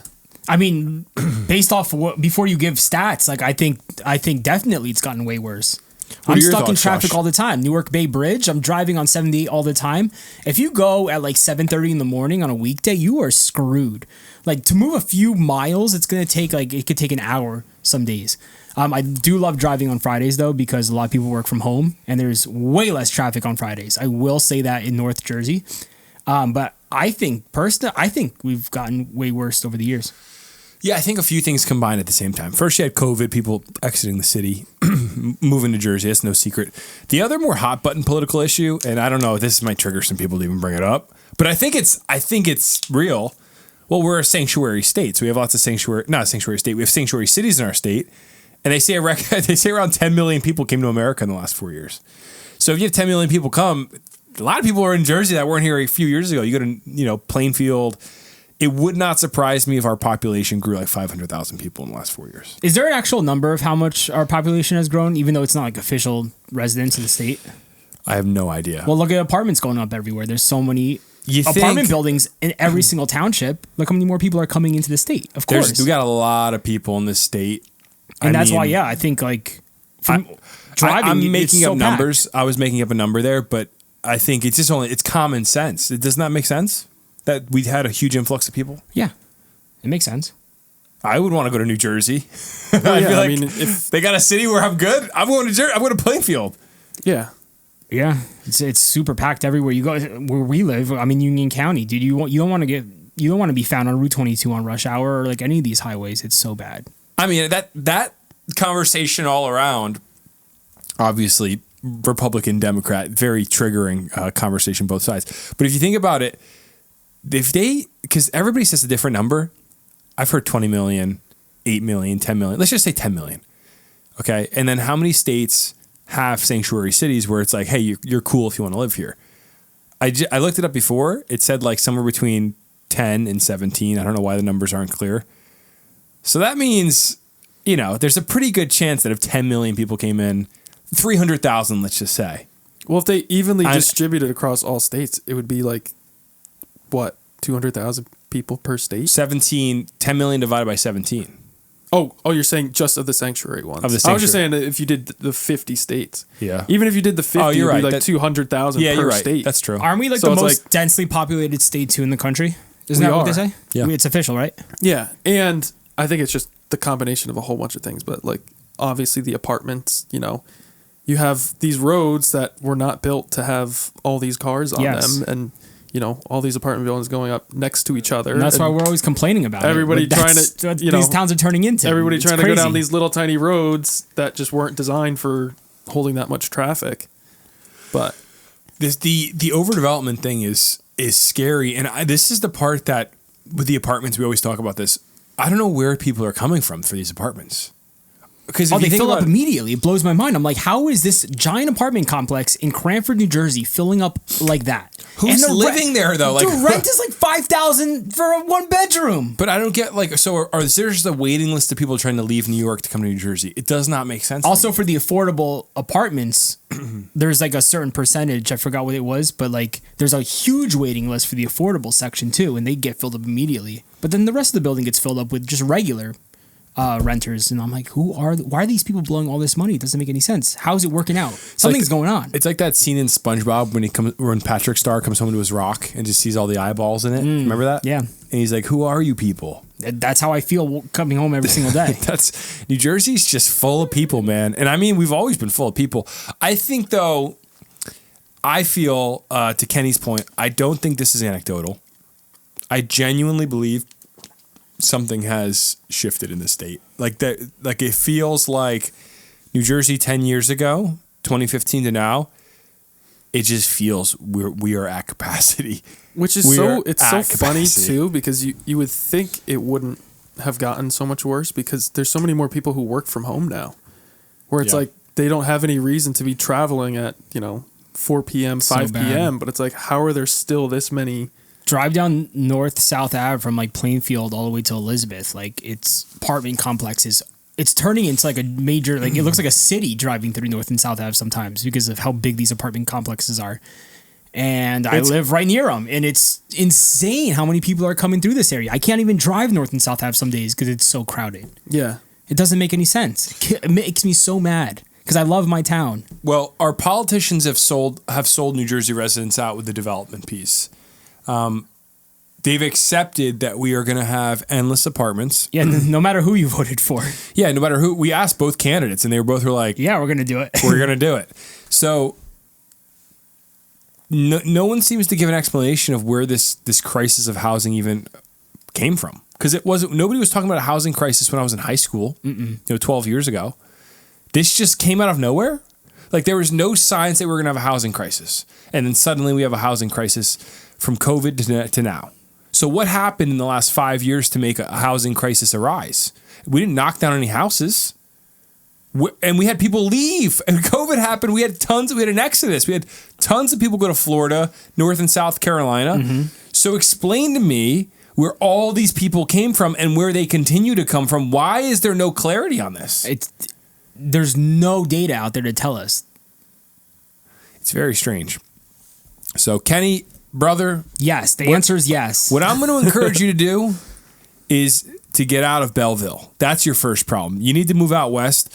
Speaker 3: I mean, based off before you give stats, like I think definitely it's gotten way worse. I'm stuck in traffic all the time. Newark Bay Bridge. I'm driving on 78 all the time. If you go at like 7:30 in the morning on a weekday, you are screwed. Like to move a few miles, it could take an hour some days. I do love driving on Fridays though, because a lot of people work from home and there's way less traffic on Fridays. I will say that in North Jersey. But I think we've gotten way worse over the years.
Speaker 2: Yeah, I think a few things combined at the same time. First, you had COVID, people exiting the city, moving to Jersey. That's no secret. The other more hot button political issue, and I don't know, this might trigger some people to even bring it up, but I think it's real. Well, we're a sanctuary state, so we have lots of not a sanctuary state. We have sanctuary cities in our state, and they say around 10 million people came to America in the last 4 years. So if you have 10 million people come, a lot of people are in Jersey that weren't here a few years ago. You go to Plainfield. It would not surprise me if our population grew like 500,000 people in the last 4 years.
Speaker 3: Is there an actual number of how much our population has grown, even though it's not like official residents of the state?
Speaker 2: I have no idea.
Speaker 3: Well, look at apartments going up everywhere. There's so many apartment buildings in every single township. Look how many more people are coming into the state. Of course.
Speaker 2: We got a lot of people in this state.
Speaker 3: And that's why, I think like from driving,
Speaker 2: I'm making up numbers.
Speaker 3: Packed.
Speaker 2: I was making up a number there, but I think it's it's common sense. It does not make sense that we had a huge influx of people.
Speaker 3: Yeah, it makes sense.
Speaker 2: I would want to go to New Jersey. I mean, if they got a city where I'm good, I'm going to Jersey. I'm going to Plainfield.
Speaker 4: Yeah.
Speaker 3: Yeah, it's super packed everywhere you go. Where we live, I mean, Union County, dude. You don't want to be found on Route 22 on rush hour or like any of these highways. It's so bad.
Speaker 2: I mean, that conversation all around, obviously Republican, Democrat, very triggering conversation both sides. But if you think about it, because everybody says a different number. I've heard 20 million, 8 million, 10 million. Let's just say 10 million. Okay. And then how many states have sanctuary cities where it's like, hey, you're cool if you want to live here? I looked it up before. It said like somewhere between 10 and 17. I don't know why the numbers aren't clear. So that means, there's a pretty good chance that if 10 million people came in, 300,000, let's just say.
Speaker 4: Well, if they evenly distributed across all states, it would be like, what, 200,000 people per state?
Speaker 2: 10 million divided by 17.
Speaker 4: Oh, you're saying just of the sanctuary ones.
Speaker 2: Of the
Speaker 4: I was just
Speaker 2: sanctuary.
Speaker 4: saying that if you did the 50 states.
Speaker 2: Yeah.
Speaker 4: Even if you did the 50,
Speaker 2: you're
Speaker 4: it'd be
Speaker 2: right.
Speaker 4: like 200,000
Speaker 2: Yeah,
Speaker 4: per
Speaker 2: you're right.
Speaker 4: state.
Speaker 2: That's true.
Speaker 3: Aren't we like
Speaker 4: So
Speaker 3: the
Speaker 4: it's
Speaker 3: most
Speaker 4: like-
Speaker 3: densely populated state too in the country? Isn't
Speaker 4: We
Speaker 3: that what they
Speaker 4: are.
Speaker 3: say?
Speaker 2: Yeah.
Speaker 3: It's official, right?
Speaker 4: Yeah, and I think it's just the combination of a whole bunch of things. But like, obviously the apartments, you have these roads that were not built to have all these cars on
Speaker 3: Yes.
Speaker 4: them. And, all these apartment buildings going up next to each other.
Speaker 3: And that's why we're always complaining about
Speaker 4: everybody
Speaker 3: it. Like,
Speaker 4: trying
Speaker 3: that's
Speaker 4: to,
Speaker 3: what
Speaker 4: you
Speaker 3: these
Speaker 4: know,
Speaker 3: towns are turning into.
Speaker 4: everybody
Speaker 3: It's
Speaker 4: trying to go down
Speaker 3: crazy.
Speaker 4: these little tiny roads that just weren't designed for holding that much traffic. But
Speaker 2: The overdevelopment thing is scary, and this is the part that with the apartments we always talk about this. I don't know where people are coming from for these apartments. Because
Speaker 3: they fill up immediately. It blows my mind. I'm like, how is this giant apartment complex in Cranford, New Jersey, filling up like that?
Speaker 2: Who's
Speaker 3: And the
Speaker 2: living there though? Like,
Speaker 3: the rent is like $5,000 for a 1-bedroom.
Speaker 2: But I don't get is there just a waiting list of people trying to leave New York to come to New Jersey? It does not make sense.
Speaker 3: Also, for the affordable apartments, there's like a certain percentage. I forgot what it was, but like there's a huge waiting list for the affordable section too, and they get filled up immediately. But then the rest of the building gets filled up with just regular renters, and I'm like, why are these people blowing all this money? It doesn't make any sense. How is it working out? Something's going on.
Speaker 2: It's like that scene in SpongeBob when Patrick Star comes home to his rock and just sees all the eyeballs in it. Remember that?
Speaker 3: Yeah.
Speaker 2: And he's like, "Who are you people?"
Speaker 3: That's how I feel coming home every single day.
Speaker 2: That's New Jersey's just full of people, man. And I mean, we've always been full of people. I think though, I feel to Kenny's point, I don't think this is anecdotal. I genuinely believe something has shifted in the state. Like that, like it feels like New Jersey 10 years ago, 2015 to now, it just feels we are at capacity.
Speaker 4: which is it's so funny
Speaker 2: capacity.
Speaker 4: too, because you would think it wouldn't have gotten so much worse because there's so many more people who work from home now, where it's
Speaker 2: Yeah.
Speaker 4: like they don't have any reason to be traveling at 4 p.m. 5
Speaker 3: bad.
Speaker 4: p.m. But it's like, how are there still this many?
Speaker 3: Drive down North South Ave from like Plainfield all the way to Elizabeth. Like it's apartment complexes. It's turning into like a major, like it looks like a city driving through North and South Ave sometimes because of how big these apartment complexes are. And I live right near them, and it's insane how many people are coming through this area. I can't even drive North and South Ave some days because it's so crowded.
Speaker 4: Yeah,
Speaker 3: It doesn't make any sense. It makes me so mad because I love my town.
Speaker 2: Well, our politicians have sold New Jersey residents out with the development piece. They've accepted that we are going to have endless apartments.
Speaker 3: Yeah, no matter who you voted for.
Speaker 2: Yeah, no matter who. We asked both candidates, and they were like,
Speaker 3: Yeah, we're gonna do it.
Speaker 2: we're going to do it. So no one seems to give an explanation of where this crisis of housing even came from. Because nobody was talking about a housing crisis when I was in high school, 12 years ago. This just came out of nowhere. Like there was no signs that we were going to have a housing crisis. And then suddenly we have a housing crisis from COVID to now. So what happened in the last 5 years to make a housing crisis arise? We didn't knock down any houses. And we had people leave. And COVID happened. We had an exodus. We had tons of people go to Florida, North and South Carolina. So explain to me where all these people came from and where they continue to come from. Why is there no clarity on this?
Speaker 3: There's no data out there to tell us.
Speaker 2: It's very strange. So Kenny, brother.
Speaker 3: Yes, the answer is yes.
Speaker 2: What I'm going to encourage you to do is to get out of Belleville. That's your first problem. You need to move out west.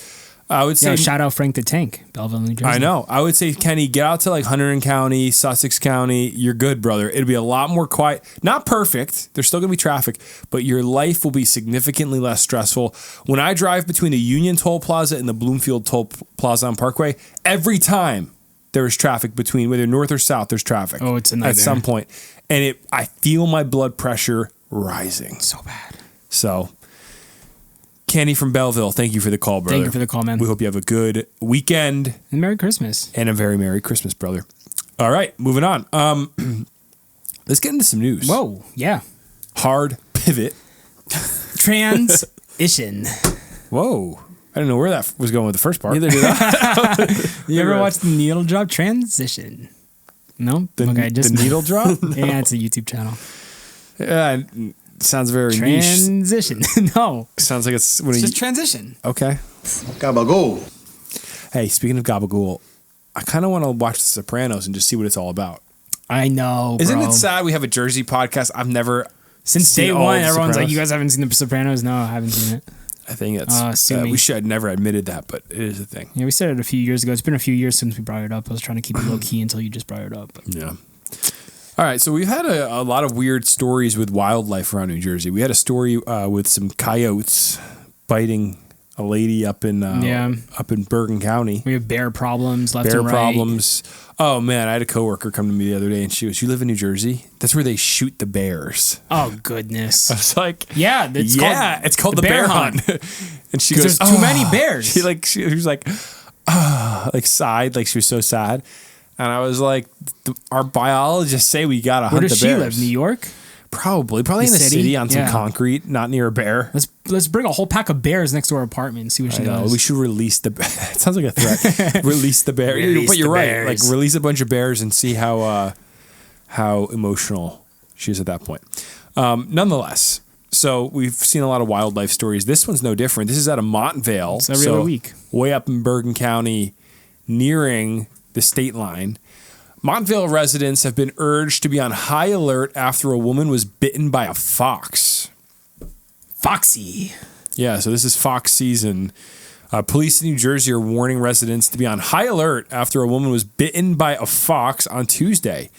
Speaker 2: I would say
Speaker 3: shout out Frank the Tank, Belleville, New Jersey.
Speaker 2: I know. I would say, Kenny, get out to like Hunterdon County, Sussex County. You're good, brother. It'll be a lot more quiet. Not perfect. There's still going to be traffic, but your life will be significantly less stressful. When I drive between the Union Toll Plaza and the Bloomfield Toll Plaza on Parkway, every time there is traffic between whether north or south, there's traffic.
Speaker 3: Oh, it's a nightmare.
Speaker 2: At some point. And I feel my blood pressure rising.
Speaker 3: So bad.
Speaker 2: So, Kenny from Belleville, thank you for the call, brother.
Speaker 3: Thank you for the call, man.
Speaker 2: We hope you have a good weekend.
Speaker 3: And Merry Christmas.
Speaker 2: And a very Merry Christmas, brother. All right, moving on. Let's get into some news.
Speaker 3: Whoa, yeah.
Speaker 2: Hard pivot.
Speaker 3: Transition.
Speaker 2: Whoa. I didn't know where that was going with the first part.
Speaker 4: neither did I.
Speaker 3: You ever watch the needle drop? Transition. No?
Speaker 2: The,
Speaker 3: Okay, just
Speaker 2: the needle drop?
Speaker 3: Yeah, it's a YouTube channel.
Speaker 2: Yeah, sounds very niche.
Speaker 3: Transition. No.
Speaker 2: Sounds like it's when
Speaker 3: It's
Speaker 2: you,
Speaker 3: just transition.
Speaker 2: okay.
Speaker 6: Gabagool.
Speaker 2: Hey, speaking of gabagool, I kind of want to watch The Sopranos and just see what it's all about.
Speaker 3: I know,
Speaker 2: Isn't
Speaker 3: bro.
Speaker 2: it sad we have a Jersey podcast? I've never
Speaker 3: Since
Speaker 2: seen
Speaker 3: day
Speaker 2: all
Speaker 3: one,
Speaker 2: of The
Speaker 3: everyone's like,
Speaker 2: Sopranos.
Speaker 3: you guys haven't seen The Sopranos? No, I haven't seen it.
Speaker 2: I think it's
Speaker 3: sue me.
Speaker 2: we should have never admitted that, but it is a thing.
Speaker 3: Yeah, we said it a few years ago. It's been a few years since we brought it up. I was trying to keep it low key until you just brought it up. But.
Speaker 2: Yeah. All right, so we've had a lot of weird stories with wildlife around New Jersey. We had a story with some coyotes biting a lady up in Bergen County.
Speaker 3: We have bear problems left
Speaker 2: Bear
Speaker 3: and right.
Speaker 2: problems. Oh man, I had a coworker come to me the other day and she goes, "You live in New Jersey? That's where they shoot the bears."
Speaker 3: Oh, goodness.
Speaker 2: I was like,
Speaker 3: Yeah,
Speaker 2: it's called the bear hunt. And she goes,
Speaker 3: there's too many bears.
Speaker 2: She was like, like sighed, like she was so sad. And I was like, our biologists say we gotta hunt
Speaker 3: Where
Speaker 2: the
Speaker 3: does
Speaker 2: bears.
Speaker 3: she live? New York?
Speaker 2: Probably in
Speaker 3: The
Speaker 2: the
Speaker 3: city?
Speaker 2: city on some
Speaker 3: Yeah.
Speaker 2: concrete, not near a bear.
Speaker 3: Let's bring a whole pack of bears next to our apartment and see what she
Speaker 2: I know.
Speaker 3: does.
Speaker 2: We should release the. It sounds like a threat. Release the bear.
Speaker 3: Release
Speaker 2: But you're
Speaker 3: the
Speaker 2: right.
Speaker 3: bears.
Speaker 2: Like release a bunch of bears and see how emotional she is at that point. Nonetheless, so we've seen a lot of wildlife stories. This one's no different. This is out of Montvale.
Speaker 3: It's every other week.
Speaker 2: Way up in Bergen County, nearing the state line. Montvale residents have been urged to be on high alert after a woman was bitten by a fox.
Speaker 3: Foxy.
Speaker 2: Yeah, so this is fox season. Police in New Jersey are warning residents to be on high alert after a woman was bitten by a fox on Tuesday.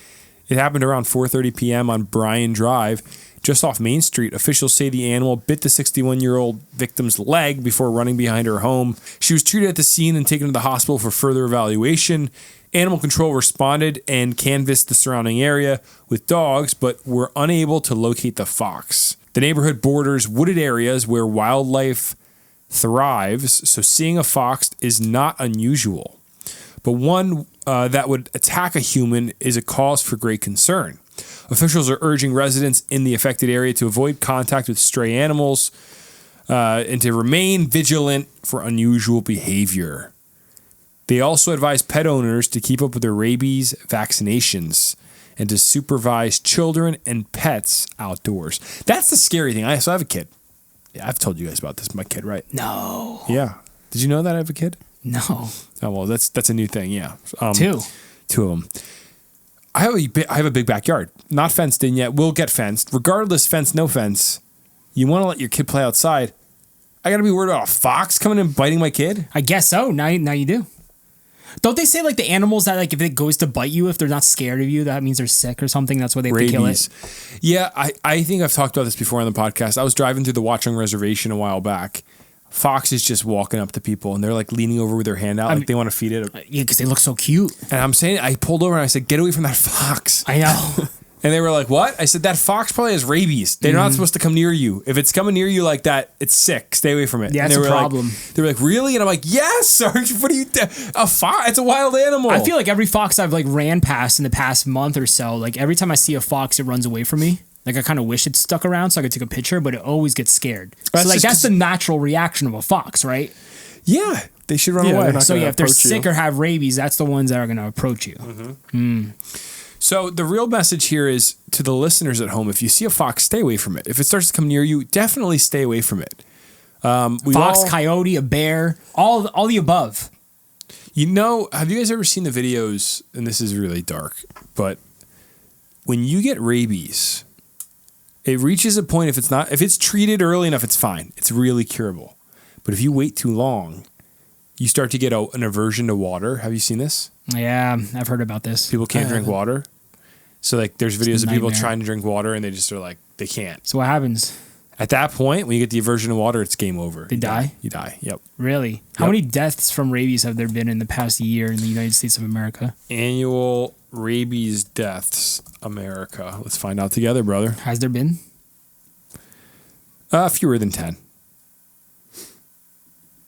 Speaker 2: It happened around 4:30 p.m. on Bryan Drive, just off Main Street. Officials say the animal bit the 61-year-old victim's leg before running behind her home. She was treated at the scene and taken to the hospital for further evaluation. Animal control responded and canvassed the surrounding area with dogs, but were unable to locate the fox. The neighborhood borders wooded areas where wildlife thrives, so seeing a fox is not unusual. But one that would attack a human is a cause for great concern. Officials are urging residents in the affected area to avoid contact with stray animals and to remain vigilant for unusual behavior. They also advise pet owners to keep up with their rabies vaccinations and to supervise children and pets outdoors. That's the scary thing. I have a kid. Yeah, I've told you guys about this. My kid, right?
Speaker 3: No.
Speaker 2: Yeah. Did you know that I have a kid?
Speaker 3: No.
Speaker 2: Oh well, that's a new thing. Yeah.
Speaker 3: Two
Speaker 2: of them. I have a big backyard, not fenced in yet. We'll get fenced, regardless. Fence, no fence. You want to let your kid play outside? I got to be worried about a fox coming and biting my kid.
Speaker 3: I guess so. Now you do. Don't they say like the animals that like if it goes to bite you, if they're not scared of you, that means they're sick or something? That's why they have to kill it.
Speaker 2: Yeah, I think I've talked about this before on the podcast. I was driving through the Watchung Reservation a while back. Fox is just walking up to people and they're like leaning over with their hand out, like they want to feed it.
Speaker 3: Yeah, because they look so cute.
Speaker 2: And I'm saying, I pulled over and I said, "Get away from that fox."
Speaker 3: I know.
Speaker 2: And they were like, "What?" I said, "That fox probably has rabies. They're not supposed to come near you. If it's coming near you like that, it's sick. Stay away from it."
Speaker 3: Yeah,
Speaker 2: and
Speaker 3: that's
Speaker 2: they
Speaker 3: a
Speaker 2: were
Speaker 3: problem.
Speaker 2: They were like, "Really?" And I'm like, "Yes. What are you? A fox? It's a wild animal."
Speaker 3: I feel like every fox I've like ran past in the past month or so, like every time I see a fox, it runs away from me. Like I kind of wish it stuck around so I could take a picture, but it always gets scared. So like that's the natural reaction of a fox, right?
Speaker 2: Yeah, they should run
Speaker 4: Yeah,
Speaker 2: away.
Speaker 4: they're not
Speaker 3: So
Speaker 4: gonna
Speaker 3: yeah, if they're
Speaker 4: approach you.
Speaker 3: sick or have rabies, that's the ones that are going to approach you.
Speaker 2: So the real message here is to the listeners at home: if you see a fox, stay away from it. If it starts to come near you, definitely stay away from it.
Speaker 3: Fox, coyote, a bear, all the above.
Speaker 2: You know, have you guys ever seen the videos? And this is really dark, but when you get rabies, it reaches a point if it's treated early enough, it's fine. It's really curable. But if you wait too long, you start to get an aversion to water. Have you seen this?
Speaker 3: Yeah, I've heard about this.
Speaker 2: People can't drink water. So like there's videos of people
Speaker 3: nightmare.
Speaker 2: trying to drink water and they just are like, they can't.
Speaker 3: So what happens?
Speaker 2: At that point, when you get the aversion to water, it's game over.
Speaker 3: They die?
Speaker 2: You die. Yep.
Speaker 3: Really? How many deaths from rabies have there been in the past year in the United States of America?
Speaker 2: Annual rabies deaths, America. Let's find out together, brother.
Speaker 3: Has there been?
Speaker 2: Fewer than 10.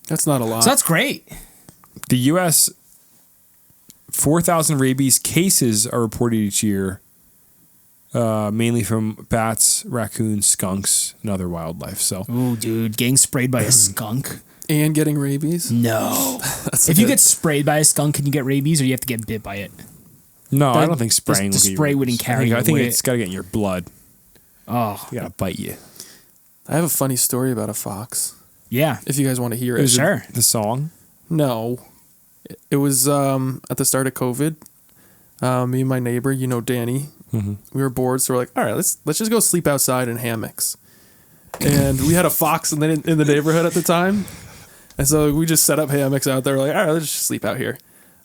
Speaker 4: That's not a lot.
Speaker 3: So that's great.
Speaker 2: The U.S., 4,000 rabies cases are reported each year, mainly from bats, raccoons, skunks, and other wildlife. So,
Speaker 3: Oh, dude, getting sprayed by a skunk?
Speaker 4: and getting rabies.
Speaker 3: No. If you get sprayed by a skunk, can you get rabies, or you have to get bit by it?
Speaker 2: No, I don't think spraying.
Speaker 3: The spray wouldn't carry.
Speaker 2: I think
Speaker 3: it.
Speaker 2: it's got to get in your blood.
Speaker 3: Oh,
Speaker 2: It got to bite you.
Speaker 4: I have a funny story about a fox.
Speaker 3: yeah.
Speaker 4: If you guys want to hear it.
Speaker 3: Sure.
Speaker 2: The song.
Speaker 4: No. It was at the start of COVID. Me and my neighbor, Danny, we were bored, so we're like, all right, let's just go sleep outside in hammocks. And we had a fox in the neighborhood at the time. And so we just set up hammocks out there. We're like, all right, let's just sleep out here.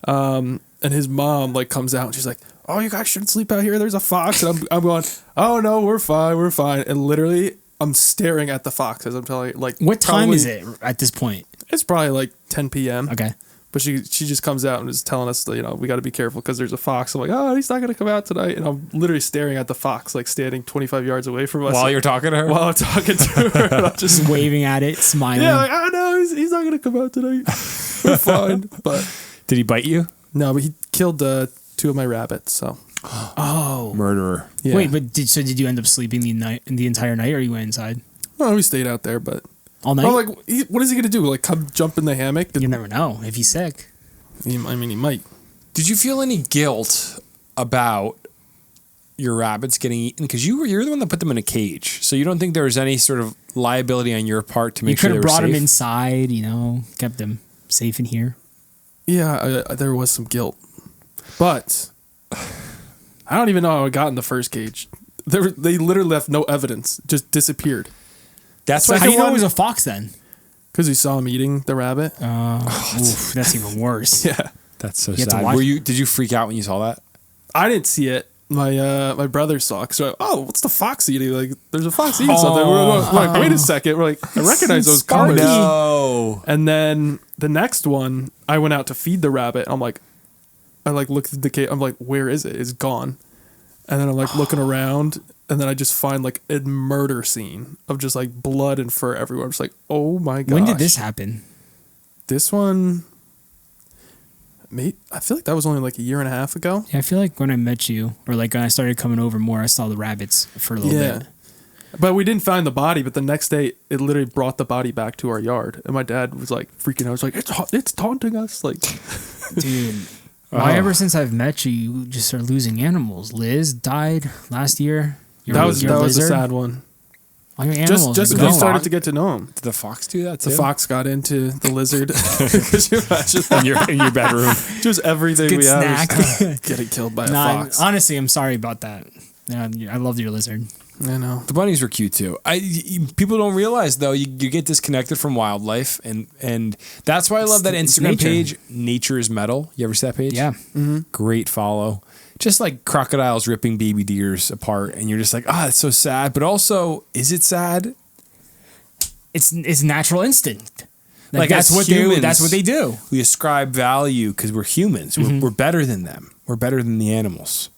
Speaker 4: And his mom comes out and she's like, oh, you guys shouldn't sleep out here. There's a fox. And I'm going, oh no, we're fine. And literally I'm staring at the fox as I'm telling you,
Speaker 3: What time is it at this point?
Speaker 4: It's probably like 10 p.m.
Speaker 3: Okay.
Speaker 4: But she just comes out and is telling us, we got to be careful because there's a fox. I'm like, oh, he's not going to come out tonight. And I'm literally staring at the fox, standing 25 yards away from us.
Speaker 2: While you're talking to her?
Speaker 4: While I'm talking to her. And I'm just
Speaker 3: waving at it, smiling.
Speaker 4: Yeah, oh no, he's not going to come out tonight. We're fine. But
Speaker 2: Did he bite you?
Speaker 4: no, but he killed 2 of my rabbits. So
Speaker 3: Oh.
Speaker 2: Murderer.
Speaker 4: yeah.
Speaker 3: Wait, but did you end up sleeping the entire night, or you went inside
Speaker 4: Well, we stayed out there, but
Speaker 3: all night?
Speaker 4: I'm like, what is he going to do? Come jump in the hammock?
Speaker 3: You never know if he's sick.
Speaker 4: He might.
Speaker 2: Did you feel any guilt about your rabbits getting eaten? Because you're the one that put them in a cage, so you don't think there was any sort of liability on your part to make sure they were safe?
Speaker 3: You could have brought them inside, kept them safe in here.
Speaker 4: Yeah, there was some guilt, but I don't even know how I got in the first cage. They literally left no evidence, just disappeared.
Speaker 2: That's
Speaker 3: So
Speaker 2: why
Speaker 3: how do you know it was a fox then?
Speaker 4: Because we saw him eating the rabbit.
Speaker 3: Oof, that's even worse.
Speaker 4: Yeah,
Speaker 2: That's so
Speaker 3: You have to
Speaker 2: sad.
Speaker 3: watch-
Speaker 2: Did you freak out when you saw that?
Speaker 4: I didn't see it. My brother saw it. So what's the fox eating? There's a fox eating something. We're like, wait a second. We're like, I recognize those colors.
Speaker 2: No.
Speaker 4: And then the next one, I went out to feed the rabbit. I'm like, I looked at the cage. I'm like, where is it? It's gone. And then I'm looking around, and then I just find a murder scene of just blood and fur everywhere. I'm just like, oh my god.
Speaker 3: When did this happen?
Speaker 4: This one, mate, I feel like that was only a year and a half ago.
Speaker 3: Yeah, I feel like when I met you, or when I started coming over more, I saw the rabbits for a little bit.
Speaker 4: But we didn't find the body. But the next day, it literally brought the body back to our yard, and my dad was freaking out. I was like, it's taunting us,
Speaker 3: Dude. Why ever since I've met you, you just are losing animals. Liz died last year.
Speaker 4: That was a
Speaker 3: lizard.
Speaker 4: sad one.
Speaker 3: All your animals
Speaker 4: Just
Speaker 3: are
Speaker 4: when we
Speaker 3: gone.
Speaker 4: started to get to know him.
Speaker 2: Did the fox do that too?
Speaker 4: The fox got into the lizard. Could you imagine that?
Speaker 2: in your bedroom.
Speaker 4: Just everything
Speaker 3: Good
Speaker 4: we have
Speaker 3: snack.
Speaker 4: is getting killed by a
Speaker 3: Nah,
Speaker 4: fox.
Speaker 3: honestly, I'm sorry about that. Yeah, I loved your lizard.
Speaker 4: I know.
Speaker 2: The bunnies were cute too. People don't realize though, you get disconnected from wildlife, and that's why I love that
Speaker 3: It's
Speaker 2: Instagram
Speaker 3: nature.
Speaker 2: page. Nature is Metal. You ever see that page?
Speaker 3: Yeah.
Speaker 2: Great follow. Just crocodiles ripping baby deers apart, and you're just like, it's so sad. But also, is it sad?
Speaker 3: It's natural instinct.
Speaker 2: Like,
Speaker 3: that's
Speaker 2: as
Speaker 3: what
Speaker 2: humans,
Speaker 3: that's what they do.
Speaker 2: We ascribe value because we're humans. We're better than them. We're better than the animals.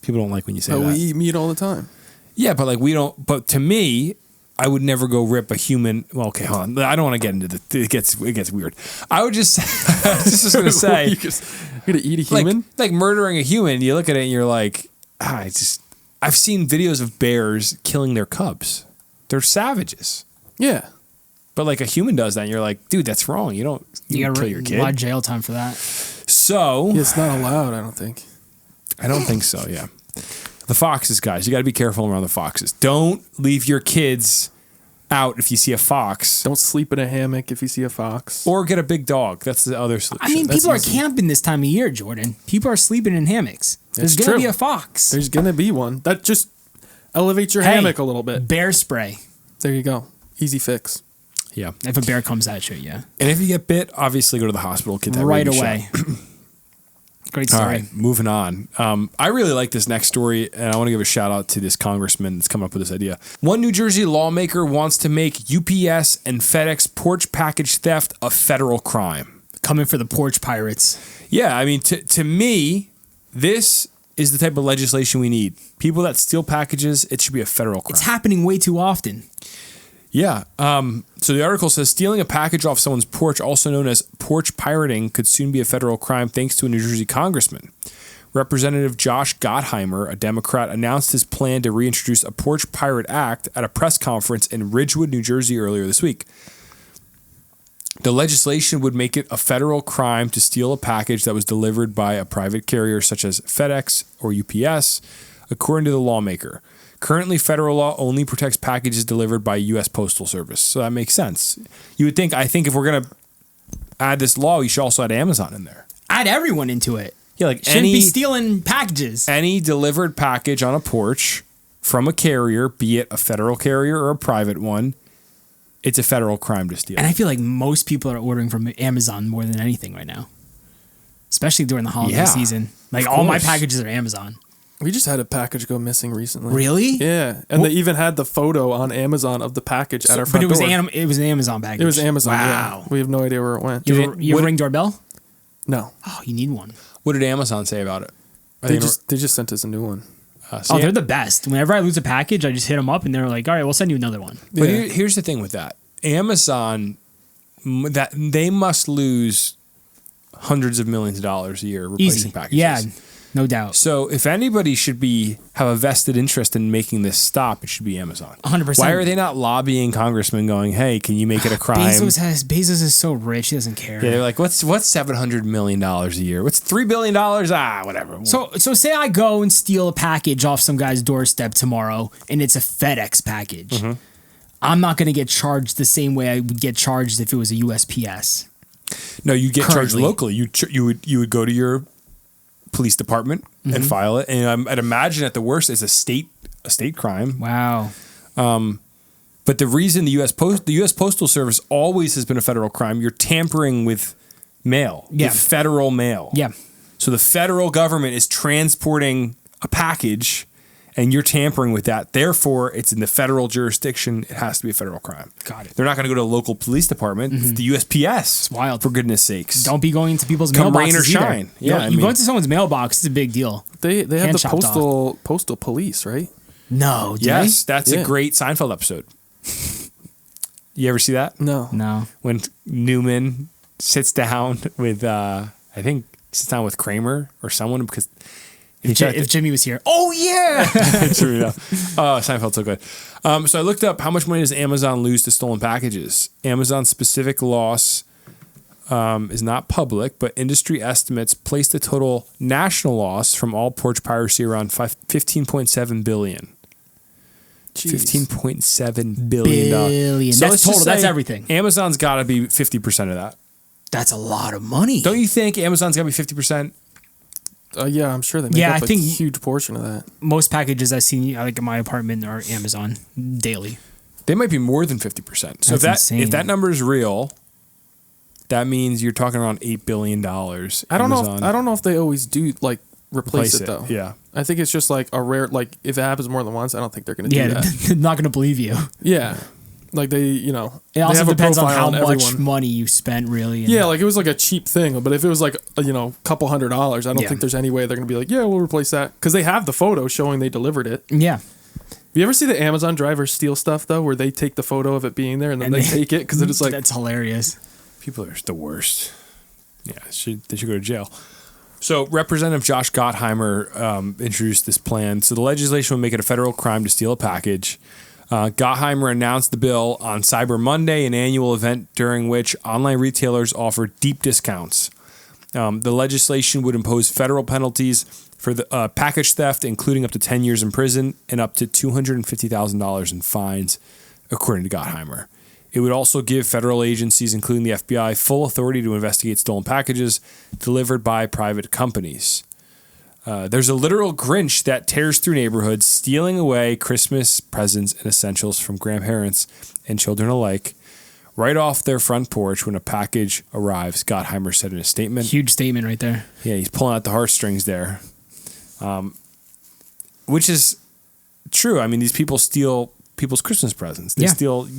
Speaker 2: People don't like when you say
Speaker 4: But
Speaker 2: that.
Speaker 4: we eat meat all the time.
Speaker 2: Yeah, but we don't. But to me, I would never go rip a human. Well, okay, hold on. I don't want to get into the. It gets weird. I would just. I was just gonna say,
Speaker 4: You're gonna eat a human?
Speaker 2: like murdering a human. You look at it and you're like, I've seen videos of bears killing their cubs. They're savages.
Speaker 4: Yeah.
Speaker 2: But a human does that, and you're like, dude, that's wrong. You don't
Speaker 3: You
Speaker 2: kill your
Speaker 3: got a lot of
Speaker 2: kid.
Speaker 3: jail time for that.
Speaker 2: So
Speaker 4: Yeah, it's not allowed, I don't think.
Speaker 2: I don't think so. Yeah. The foxes, guys, you got to be careful around the foxes. Don't leave your kids out if you see a fox.
Speaker 4: Don't sleep in a hammock if you see a fox.
Speaker 2: Or get a big dog. That's the other solution.
Speaker 3: I mean,
Speaker 4: That's
Speaker 3: people are
Speaker 4: easy.
Speaker 3: camping this time of year, Jordan. People are sleeping in hammocks. There's
Speaker 4: It's
Speaker 3: going to
Speaker 4: true.
Speaker 3: be a fox.
Speaker 4: There's gonna be one. That just elevates your
Speaker 3: Hey,
Speaker 4: hammock a little bit.
Speaker 3: Bear spray.
Speaker 4: There you go. Easy fix.
Speaker 2: Yeah.
Speaker 3: If a bear comes at you, yeah.
Speaker 2: And if you get bit, obviously go to the hospital. Get that
Speaker 3: Right
Speaker 2: rabies
Speaker 3: away.
Speaker 2: shot.
Speaker 3: Great
Speaker 2: All
Speaker 3: story.
Speaker 2: right, moving on. I really like this next story, and I want to give a shout out to this congressman that's come up with this idea. One New Jersey lawmaker wants to make UPS and FedEx porch package theft a federal crime.
Speaker 3: Coming for the porch pirates.
Speaker 2: Yeah, I mean, to me, this is the type of legislation we need. People that steal packages, it should be a federal crime.
Speaker 3: It's happening way too often.
Speaker 2: Yeah. So the article says stealing a package off someone's porch, also known as porch pirating, could soon be a federal crime thanks to a New Jersey congressman. Representative Josh Gottheimer, a Democrat, announced his plan to reintroduce a Porch Pirate Act at a press conference in Ridgewood, New Jersey earlier this week. The legislation would make it a federal crime to steal a package that was delivered by a private carrier such as FedEx or UPS, according to the lawmaker. Currently, federal law only protects packages delivered by U.S. Postal Service. So that makes sense. You would think, I think if we're going to add this law, you should also add Amazon in there.
Speaker 3: Add everyone into it.
Speaker 2: Yeah, like
Speaker 3: Shouldn't be stealing packages.
Speaker 2: Any delivered package on a porch from a carrier, be it a federal carrier or a private one, it's a federal crime to steal.
Speaker 3: And I feel like most people are ordering from Amazon more than anything right now, especially during the holiday season. Like all my packages are Amazon.
Speaker 4: We just had a package go missing recently.
Speaker 3: Really?
Speaker 4: Yeah, and they even had the photo on Amazon of the package at our front door.
Speaker 3: But it was an Amazon package.
Speaker 4: It was Amazon.
Speaker 3: Wow.
Speaker 4: Yeah. We have no idea where it went.
Speaker 3: You have a Ring doorbell?
Speaker 4: No.
Speaker 3: Oh, you need one.
Speaker 2: What did Amazon say about it?
Speaker 4: They just sent us a new one.
Speaker 3: They're the best. Whenever I lose a package, I just hit them up and they're like, all right, we'll send you another one.
Speaker 2: But here's the thing with that. Amazon, that they must lose hundreds of millions of dollars a year replacing packages.
Speaker 3: Yeah, no doubt.
Speaker 2: So if anybody should have a vested interest in making this stop, it should be Amazon.
Speaker 3: 100%.
Speaker 2: Why are they not lobbying congressmen going, hey, can you make it a crime?
Speaker 3: Bezos is so rich, he doesn't care.
Speaker 2: Yeah, they're like, what's $700 million a year? What's $3 billion? Whatever.
Speaker 3: So say I go and steal a package off some guy's doorstep tomorrow and it's a FedEx package. Mm-hmm. I'm not going to get charged the same way I would get charged if it was a USPS.
Speaker 2: No, you get charged locally. You would go to your police department and file it, and I'd imagine at the worst it's a state crime.
Speaker 3: Wow.
Speaker 2: But the reason the U.S. Postal Service always has been a federal crime, you're tampering with mail, with federal mail.
Speaker 3: Yeah.
Speaker 2: So the federal government is transporting a package, and you're tampering with that. Therefore, it's in the federal jurisdiction. It has to be a federal crime.
Speaker 3: Got it.
Speaker 2: They're not going to go to a local police department. It's the USPS. It's
Speaker 3: wild.
Speaker 2: For goodness sakes.
Speaker 3: Don't be going into people's
Speaker 2: Come
Speaker 3: mailboxes
Speaker 2: rain or shine.
Speaker 3: Either. Yeah, you go into someone's mailbox, it's a big deal.
Speaker 4: They have the postal police, right?
Speaker 3: No.
Speaker 2: Yes, that's a great Seinfeld episode. You ever see that?
Speaker 3: No.
Speaker 2: When Newman sits down with, with Kramer or someone because...
Speaker 3: If Jimmy was here. Oh, yeah.
Speaker 2: True enough. Oh, Seinfeld's so good. So I looked up how much money does Amazon lose to stolen packages. Amazon's specific loss is not public, but industry estimates place the total national loss from all porch piracy around $15.7 billion.
Speaker 4: Jeez.
Speaker 2: $15.7 billion.
Speaker 3: So that's total. That's everything.
Speaker 2: Amazon's got to be 50% of that.
Speaker 3: That's a lot of money.
Speaker 2: Don't you think Amazon's got to be 50%?
Speaker 4: Yeah, I'm sure they make up a huge portion of that.
Speaker 3: Most packages I've seen like in my apartment are Amazon daily.
Speaker 2: They might be more than 50%. So if that number is real, that means you're talking around $8 billion.
Speaker 4: I don't know if they always do like replace it though.
Speaker 2: Yeah.
Speaker 4: I think it's just like a rare, like if it happens more than once, I don't think they're going to do that.
Speaker 3: They're not going to believe you.
Speaker 4: Yeah. Like it
Speaker 3: also depends on how much money you spent really.
Speaker 4: Yeah, like it was like a cheap thing, but if it was like a couple $100, I don't think there's any way they're gonna be like, yeah, we'll replace that because they have the photo showing they delivered it.
Speaker 3: Yeah.
Speaker 4: You ever see the Amazon drivers steal stuff though, where they take the photo of it being there and then they take it because they're just like
Speaker 3: that's hilarious.
Speaker 2: People are the worst. Yeah, they should go to jail. So Representative Josh Gottheimer introduced this plan. So the legislation would make it a federal crime to steal a package. Gottheimer announced the bill on Cyber Monday, an annual event during which online retailers offer deep discounts. The legislation would impose federal penalties for the package theft, including up to 10 years in prison and up to $250,000 in fines, according to Gottheimer. It would also give federal agencies, including the FBI, full authority to investigate stolen packages delivered by private companies. There's a literal Grinch that tears through neighborhoods, stealing away Christmas presents and essentials from grandparents and children alike, right off their front porch when a package arrives, Gottheimer said in a statement.
Speaker 3: Huge statement right there.
Speaker 2: Yeah, he's pulling out the heartstrings there, which is true. I mean, these people steal people's Christmas presents. They steal...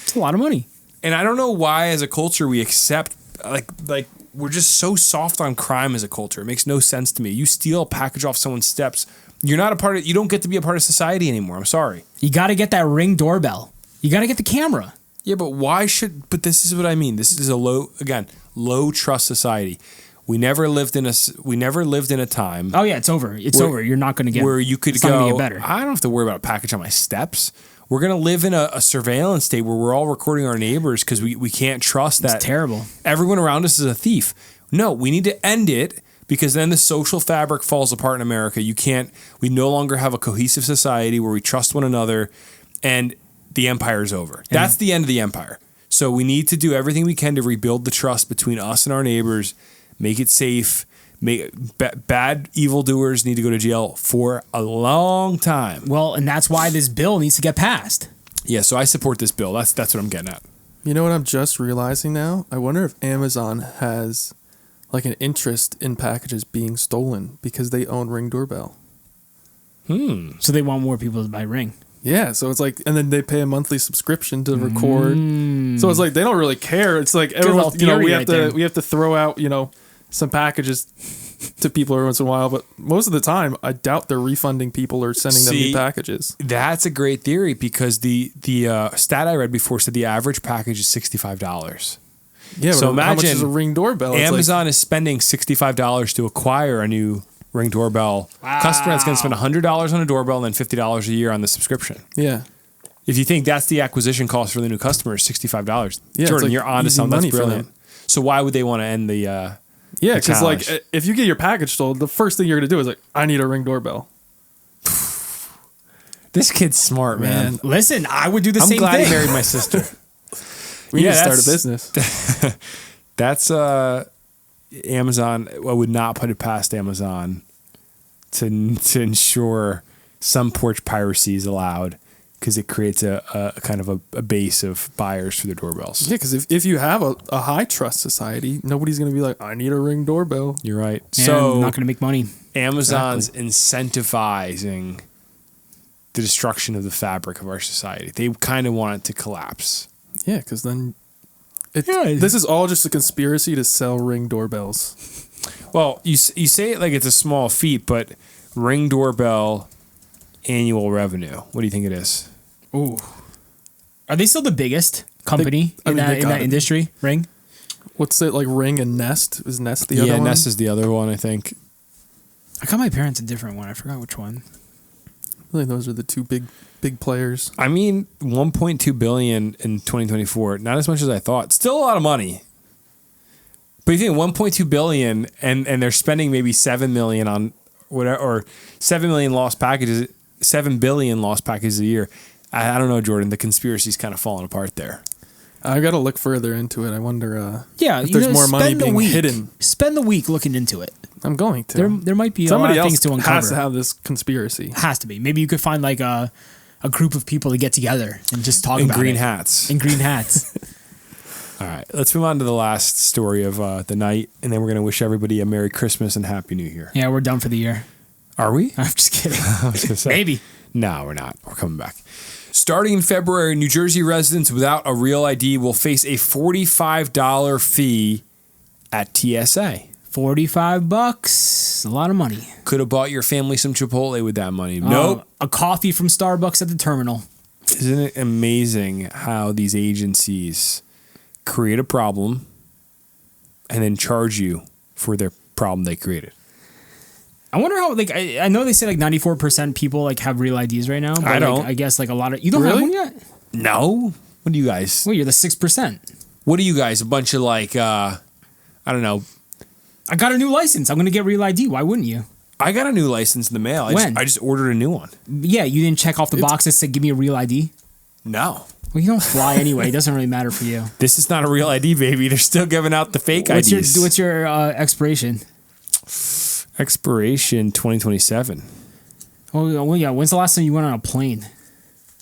Speaker 3: It's a lot of money.
Speaker 2: And I don't know why, as a culture, we accept, like we're just so soft on crime as a culture. It makes no sense to me. You steal a package off someone's steps, you don't get to be a part of society anymore. I'm sorry.
Speaker 3: You got to get that Ring doorbell. You got to get the camera.
Speaker 2: Yeah, but but this is what I mean. This is a low trust society. We never lived in a time.
Speaker 3: Oh yeah, it's over. It's over. You're not going to get
Speaker 2: where you could
Speaker 3: it's not gonna
Speaker 2: go.
Speaker 3: get better.
Speaker 2: I don't have to worry about a package on my steps. We're going to live in a surveillance state where we're all recording our neighbors because we can't trust that.
Speaker 3: It's terrible.
Speaker 2: Everyone around us is a thief. No, we need to end it because then the social fabric falls apart in America. We no longer have a cohesive society where we trust one another, and the empire is over. That's the end of the empire. So we need to do everything we can to rebuild the trust between us and our neighbors, make it safe. Bad evildoers need to go to jail for a long time.
Speaker 3: Well, and that's why this bill needs to get passed.
Speaker 2: Yeah, so I support this bill. That's what I'm getting at.
Speaker 4: You know what I'm just realizing now? I wonder if Amazon has like an interest in packages being stolen because they own Ring Doorbell.
Speaker 3: So they want more people to buy Ring.
Speaker 4: Yeah, so it's like, and then they pay a monthly subscription to record. So it's like they don't really care. It's like everyone, we have to throw out, some packages to people every once in a while, but most of the time, I doubt they're refunding people or sending them new packages.
Speaker 2: That's a great theory because the stat I read before said the average package is $65.
Speaker 4: Yeah,
Speaker 2: so
Speaker 4: but
Speaker 2: imagine
Speaker 4: how much is a Ring Doorbell?
Speaker 2: Amazon is spending $65 to acquire a new Ring Doorbell customer that's going to spend $100 on a doorbell and then $50 a year on the subscription.
Speaker 4: Yeah.
Speaker 2: If you think that's the acquisition cost for the new customer is $65,
Speaker 4: yeah,
Speaker 2: Jordan, you're on to something that's brilliant. So why would they want to end the
Speaker 4: yeah, because like if you get your package stolen, the first thing you're going to do is like, I need a Ring Doorbell.
Speaker 2: This kid's smart, man.
Speaker 3: Listen, I would do the same thing.
Speaker 2: I'm glad he married my sister.
Speaker 4: We need to start a business.
Speaker 2: That's Amazon. I would not put it past Amazon to ensure some porch piracy is allowed because it creates a kind of a base of buyers for their doorbells.
Speaker 4: Yeah, because if you have a high trust society, nobody's going to be like, I need a Ring Doorbell.
Speaker 2: You're right.
Speaker 3: And
Speaker 2: so
Speaker 3: not going to make money.
Speaker 2: Amazon's incentivizing the destruction of the fabric of our society. They kind of want it to collapse.
Speaker 4: Yeah, because then this is all just a conspiracy to sell Ring doorbells.
Speaker 2: Well, you say it like it's a small feat, but Ring doorbell annual revenue. What do you think it is?
Speaker 3: Ooh, are they still the biggest company in that industry? Ring.
Speaker 4: What's it like? Ring and Nest? Is Nest the other one?
Speaker 2: Yeah, Nest is the other one, I think.
Speaker 3: I got my parents a different one. I forgot which one.
Speaker 4: I think those are the two big players.
Speaker 2: I mean, 1.2 billion in 2024. Not as much as I thought. Still a lot of money. But you think 1.2 billion and they're spending maybe 7 million on whatever, or 7 million lost packages, 7 billion lost packages a year. I don't know, Jordan. The conspiracy's kind of falling apart there.
Speaker 4: I got to look further into it. I wonder
Speaker 3: if
Speaker 4: there's more money being hidden.
Speaker 3: Spend the week looking into it.
Speaker 4: I'm going to.
Speaker 3: There might be
Speaker 4: Somebody
Speaker 3: a lot of
Speaker 4: else
Speaker 3: things to uncover.
Speaker 4: Has to have this conspiracy.
Speaker 3: Has to be. Maybe you could find like a group of people to get together and just talk about
Speaker 2: green
Speaker 3: it.
Speaker 2: hats.
Speaker 3: In green hats.
Speaker 2: All right, let's move on to the last story of the night, and then we're going to wish everybody a Merry Christmas and Happy New Year.
Speaker 3: Yeah, we're done for the year.
Speaker 2: Are we?
Speaker 3: I'm just kidding.
Speaker 2: I was gonna say.
Speaker 3: Maybe.
Speaker 2: No, we're not. We're coming back. Starting in February, New Jersey residents without a real ID will face a $45 fee at TSA.
Speaker 3: $45, a lot of money.
Speaker 2: Could have bought your family some Chipotle with that money. Nope.
Speaker 3: A coffee from Starbucks at the terminal.
Speaker 2: Isn't it amazing how these agencies create a problem and then charge you for their problem they created?
Speaker 3: I wonder how, like, I know they say like 94% people like have real IDs right now. But
Speaker 2: I don't.
Speaker 3: I guess like a lot of, you don't have one yet?
Speaker 2: No. What do you guys?
Speaker 3: Well, you're the 6%.
Speaker 2: What are you guys? A bunch of like, I don't know.
Speaker 3: I got a new license. I'm going to get real ID. Why wouldn't you?
Speaker 2: I got a new license in the mail. I just ordered a new one.
Speaker 3: Yeah, you didn't check off the box that said give me a real ID?
Speaker 2: No.
Speaker 3: Well, you don't fly anyway. It doesn't really matter for you.
Speaker 2: This is not a real ID, baby. They're still giving out the fake IDs.
Speaker 3: What's your expiration?
Speaker 2: Expiration 2027.
Speaker 3: Well, yeah. When's the last time you went on a plane?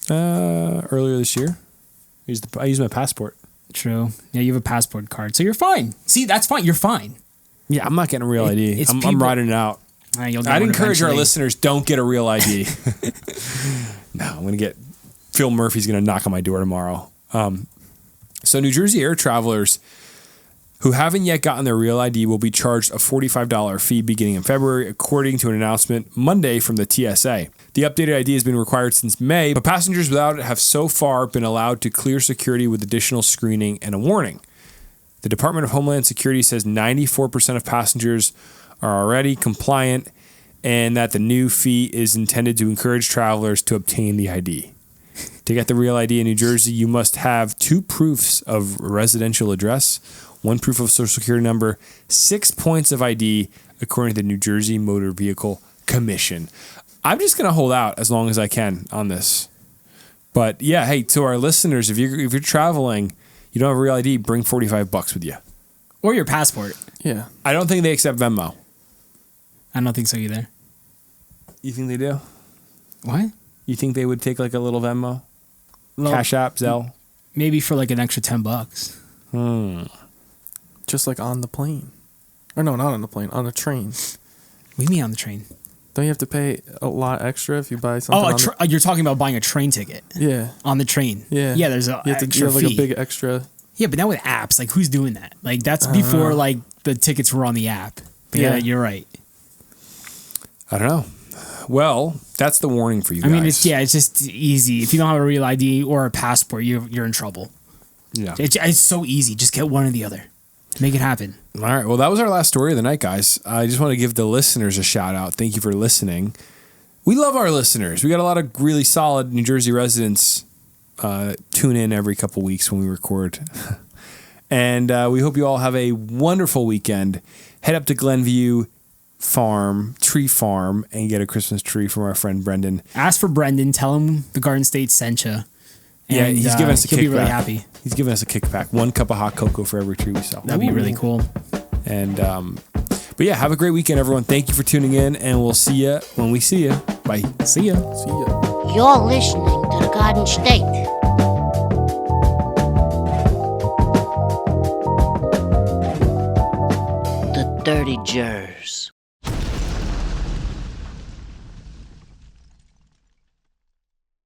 Speaker 2: Earlier this year. I used my passport.
Speaker 3: True. Yeah, you have a passport card, so you're fine. See, that's fine. You're fine.
Speaker 2: Yeah, I'm not getting a real ID. I'm riding it out. I'd encourage our listeners, don't get a real ID. No, I'm going to get... Phil Murphy's going to knock on my door tomorrow. So New Jersey air travelers who haven't yet gotten their real ID will be charged a $45 fee beginning in February, according to an announcement Monday from the TSA. The updated ID has been required since May, but passengers without it have so far been allowed to clear security with additional screening and a warning. The Department of Homeland Security says 94% of passengers are already compliant and that the new fee is intended to encourage travelers to obtain the ID. To get the real ID in New Jersey, you must have 2 proofs of residential address, 1 proof of social security number, 6 points of ID, according to the New Jersey Motor Vehicle Commission. I'm just going to hold out as long as I can on this. But yeah, hey, to our listeners, if you're traveling, you don't have a real ID, bring $45 with you.
Speaker 3: Or your passport.
Speaker 4: Yeah.
Speaker 2: I don't think they accept Venmo.
Speaker 3: I don't think so either.
Speaker 2: You think they do?
Speaker 3: What?
Speaker 2: You think they would take like a little Venmo?
Speaker 3: Well,
Speaker 2: Cash App, Zelle?
Speaker 3: Maybe for like an extra $10.
Speaker 4: Just like on the plane. Or no, not on the plane, on a train.
Speaker 3: What do you mean on the train?
Speaker 4: Don't you have to pay a lot extra if you buy something?
Speaker 3: You're talking about buying a train ticket.
Speaker 4: Yeah.
Speaker 3: On the train.
Speaker 4: Yeah.
Speaker 3: Yeah, there's a
Speaker 4: you
Speaker 3: extra
Speaker 4: have like
Speaker 3: fee.
Speaker 4: a big extra.
Speaker 3: Yeah, but now with apps, like who's doing that? Like that's before like the tickets were on the app. But yeah, you're right.
Speaker 2: I don't know. Well, that's the warning for you guys.
Speaker 3: I mean, it's just easy. If you don't have a real ID or a passport, you're in trouble.
Speaker 2: Yeah.
Speaker 3: It's so easy. Just get one or the other. Make it happen.
Speaker 2: All right. Well, that was our last story of the night, guys. I just want to give the listeners a shout out. Thank you for listening. We love our listeners. We got a lot of really solid New Jersey residents tune in every couple weeks when we record. And we hope you all have a wonderful weekend. Head up to Glenview Tree Farm, and get a Christmas tree from our friend Brendan.
Speaker 3: Ask for Brendan. Tell him the Garden State sent you.
Speaker 2: Yeah, he's giving us a kickback.
Speaker 3: He'll be really happy.
Speaker 2: He's giving us a kickback. 1 cup of hot cocoa for every tree we sell.
Speaker 3: That'd be really cool.
Speaker 2: And but yeah, have a great weekend, everyone. Thank you for tuning in, and we'll see you when we see you. Bye.
Speaker 3: See ya.
Speaker 4: See ya.
Speaker 1: You're listening to the Garden State. The Dirty Jers.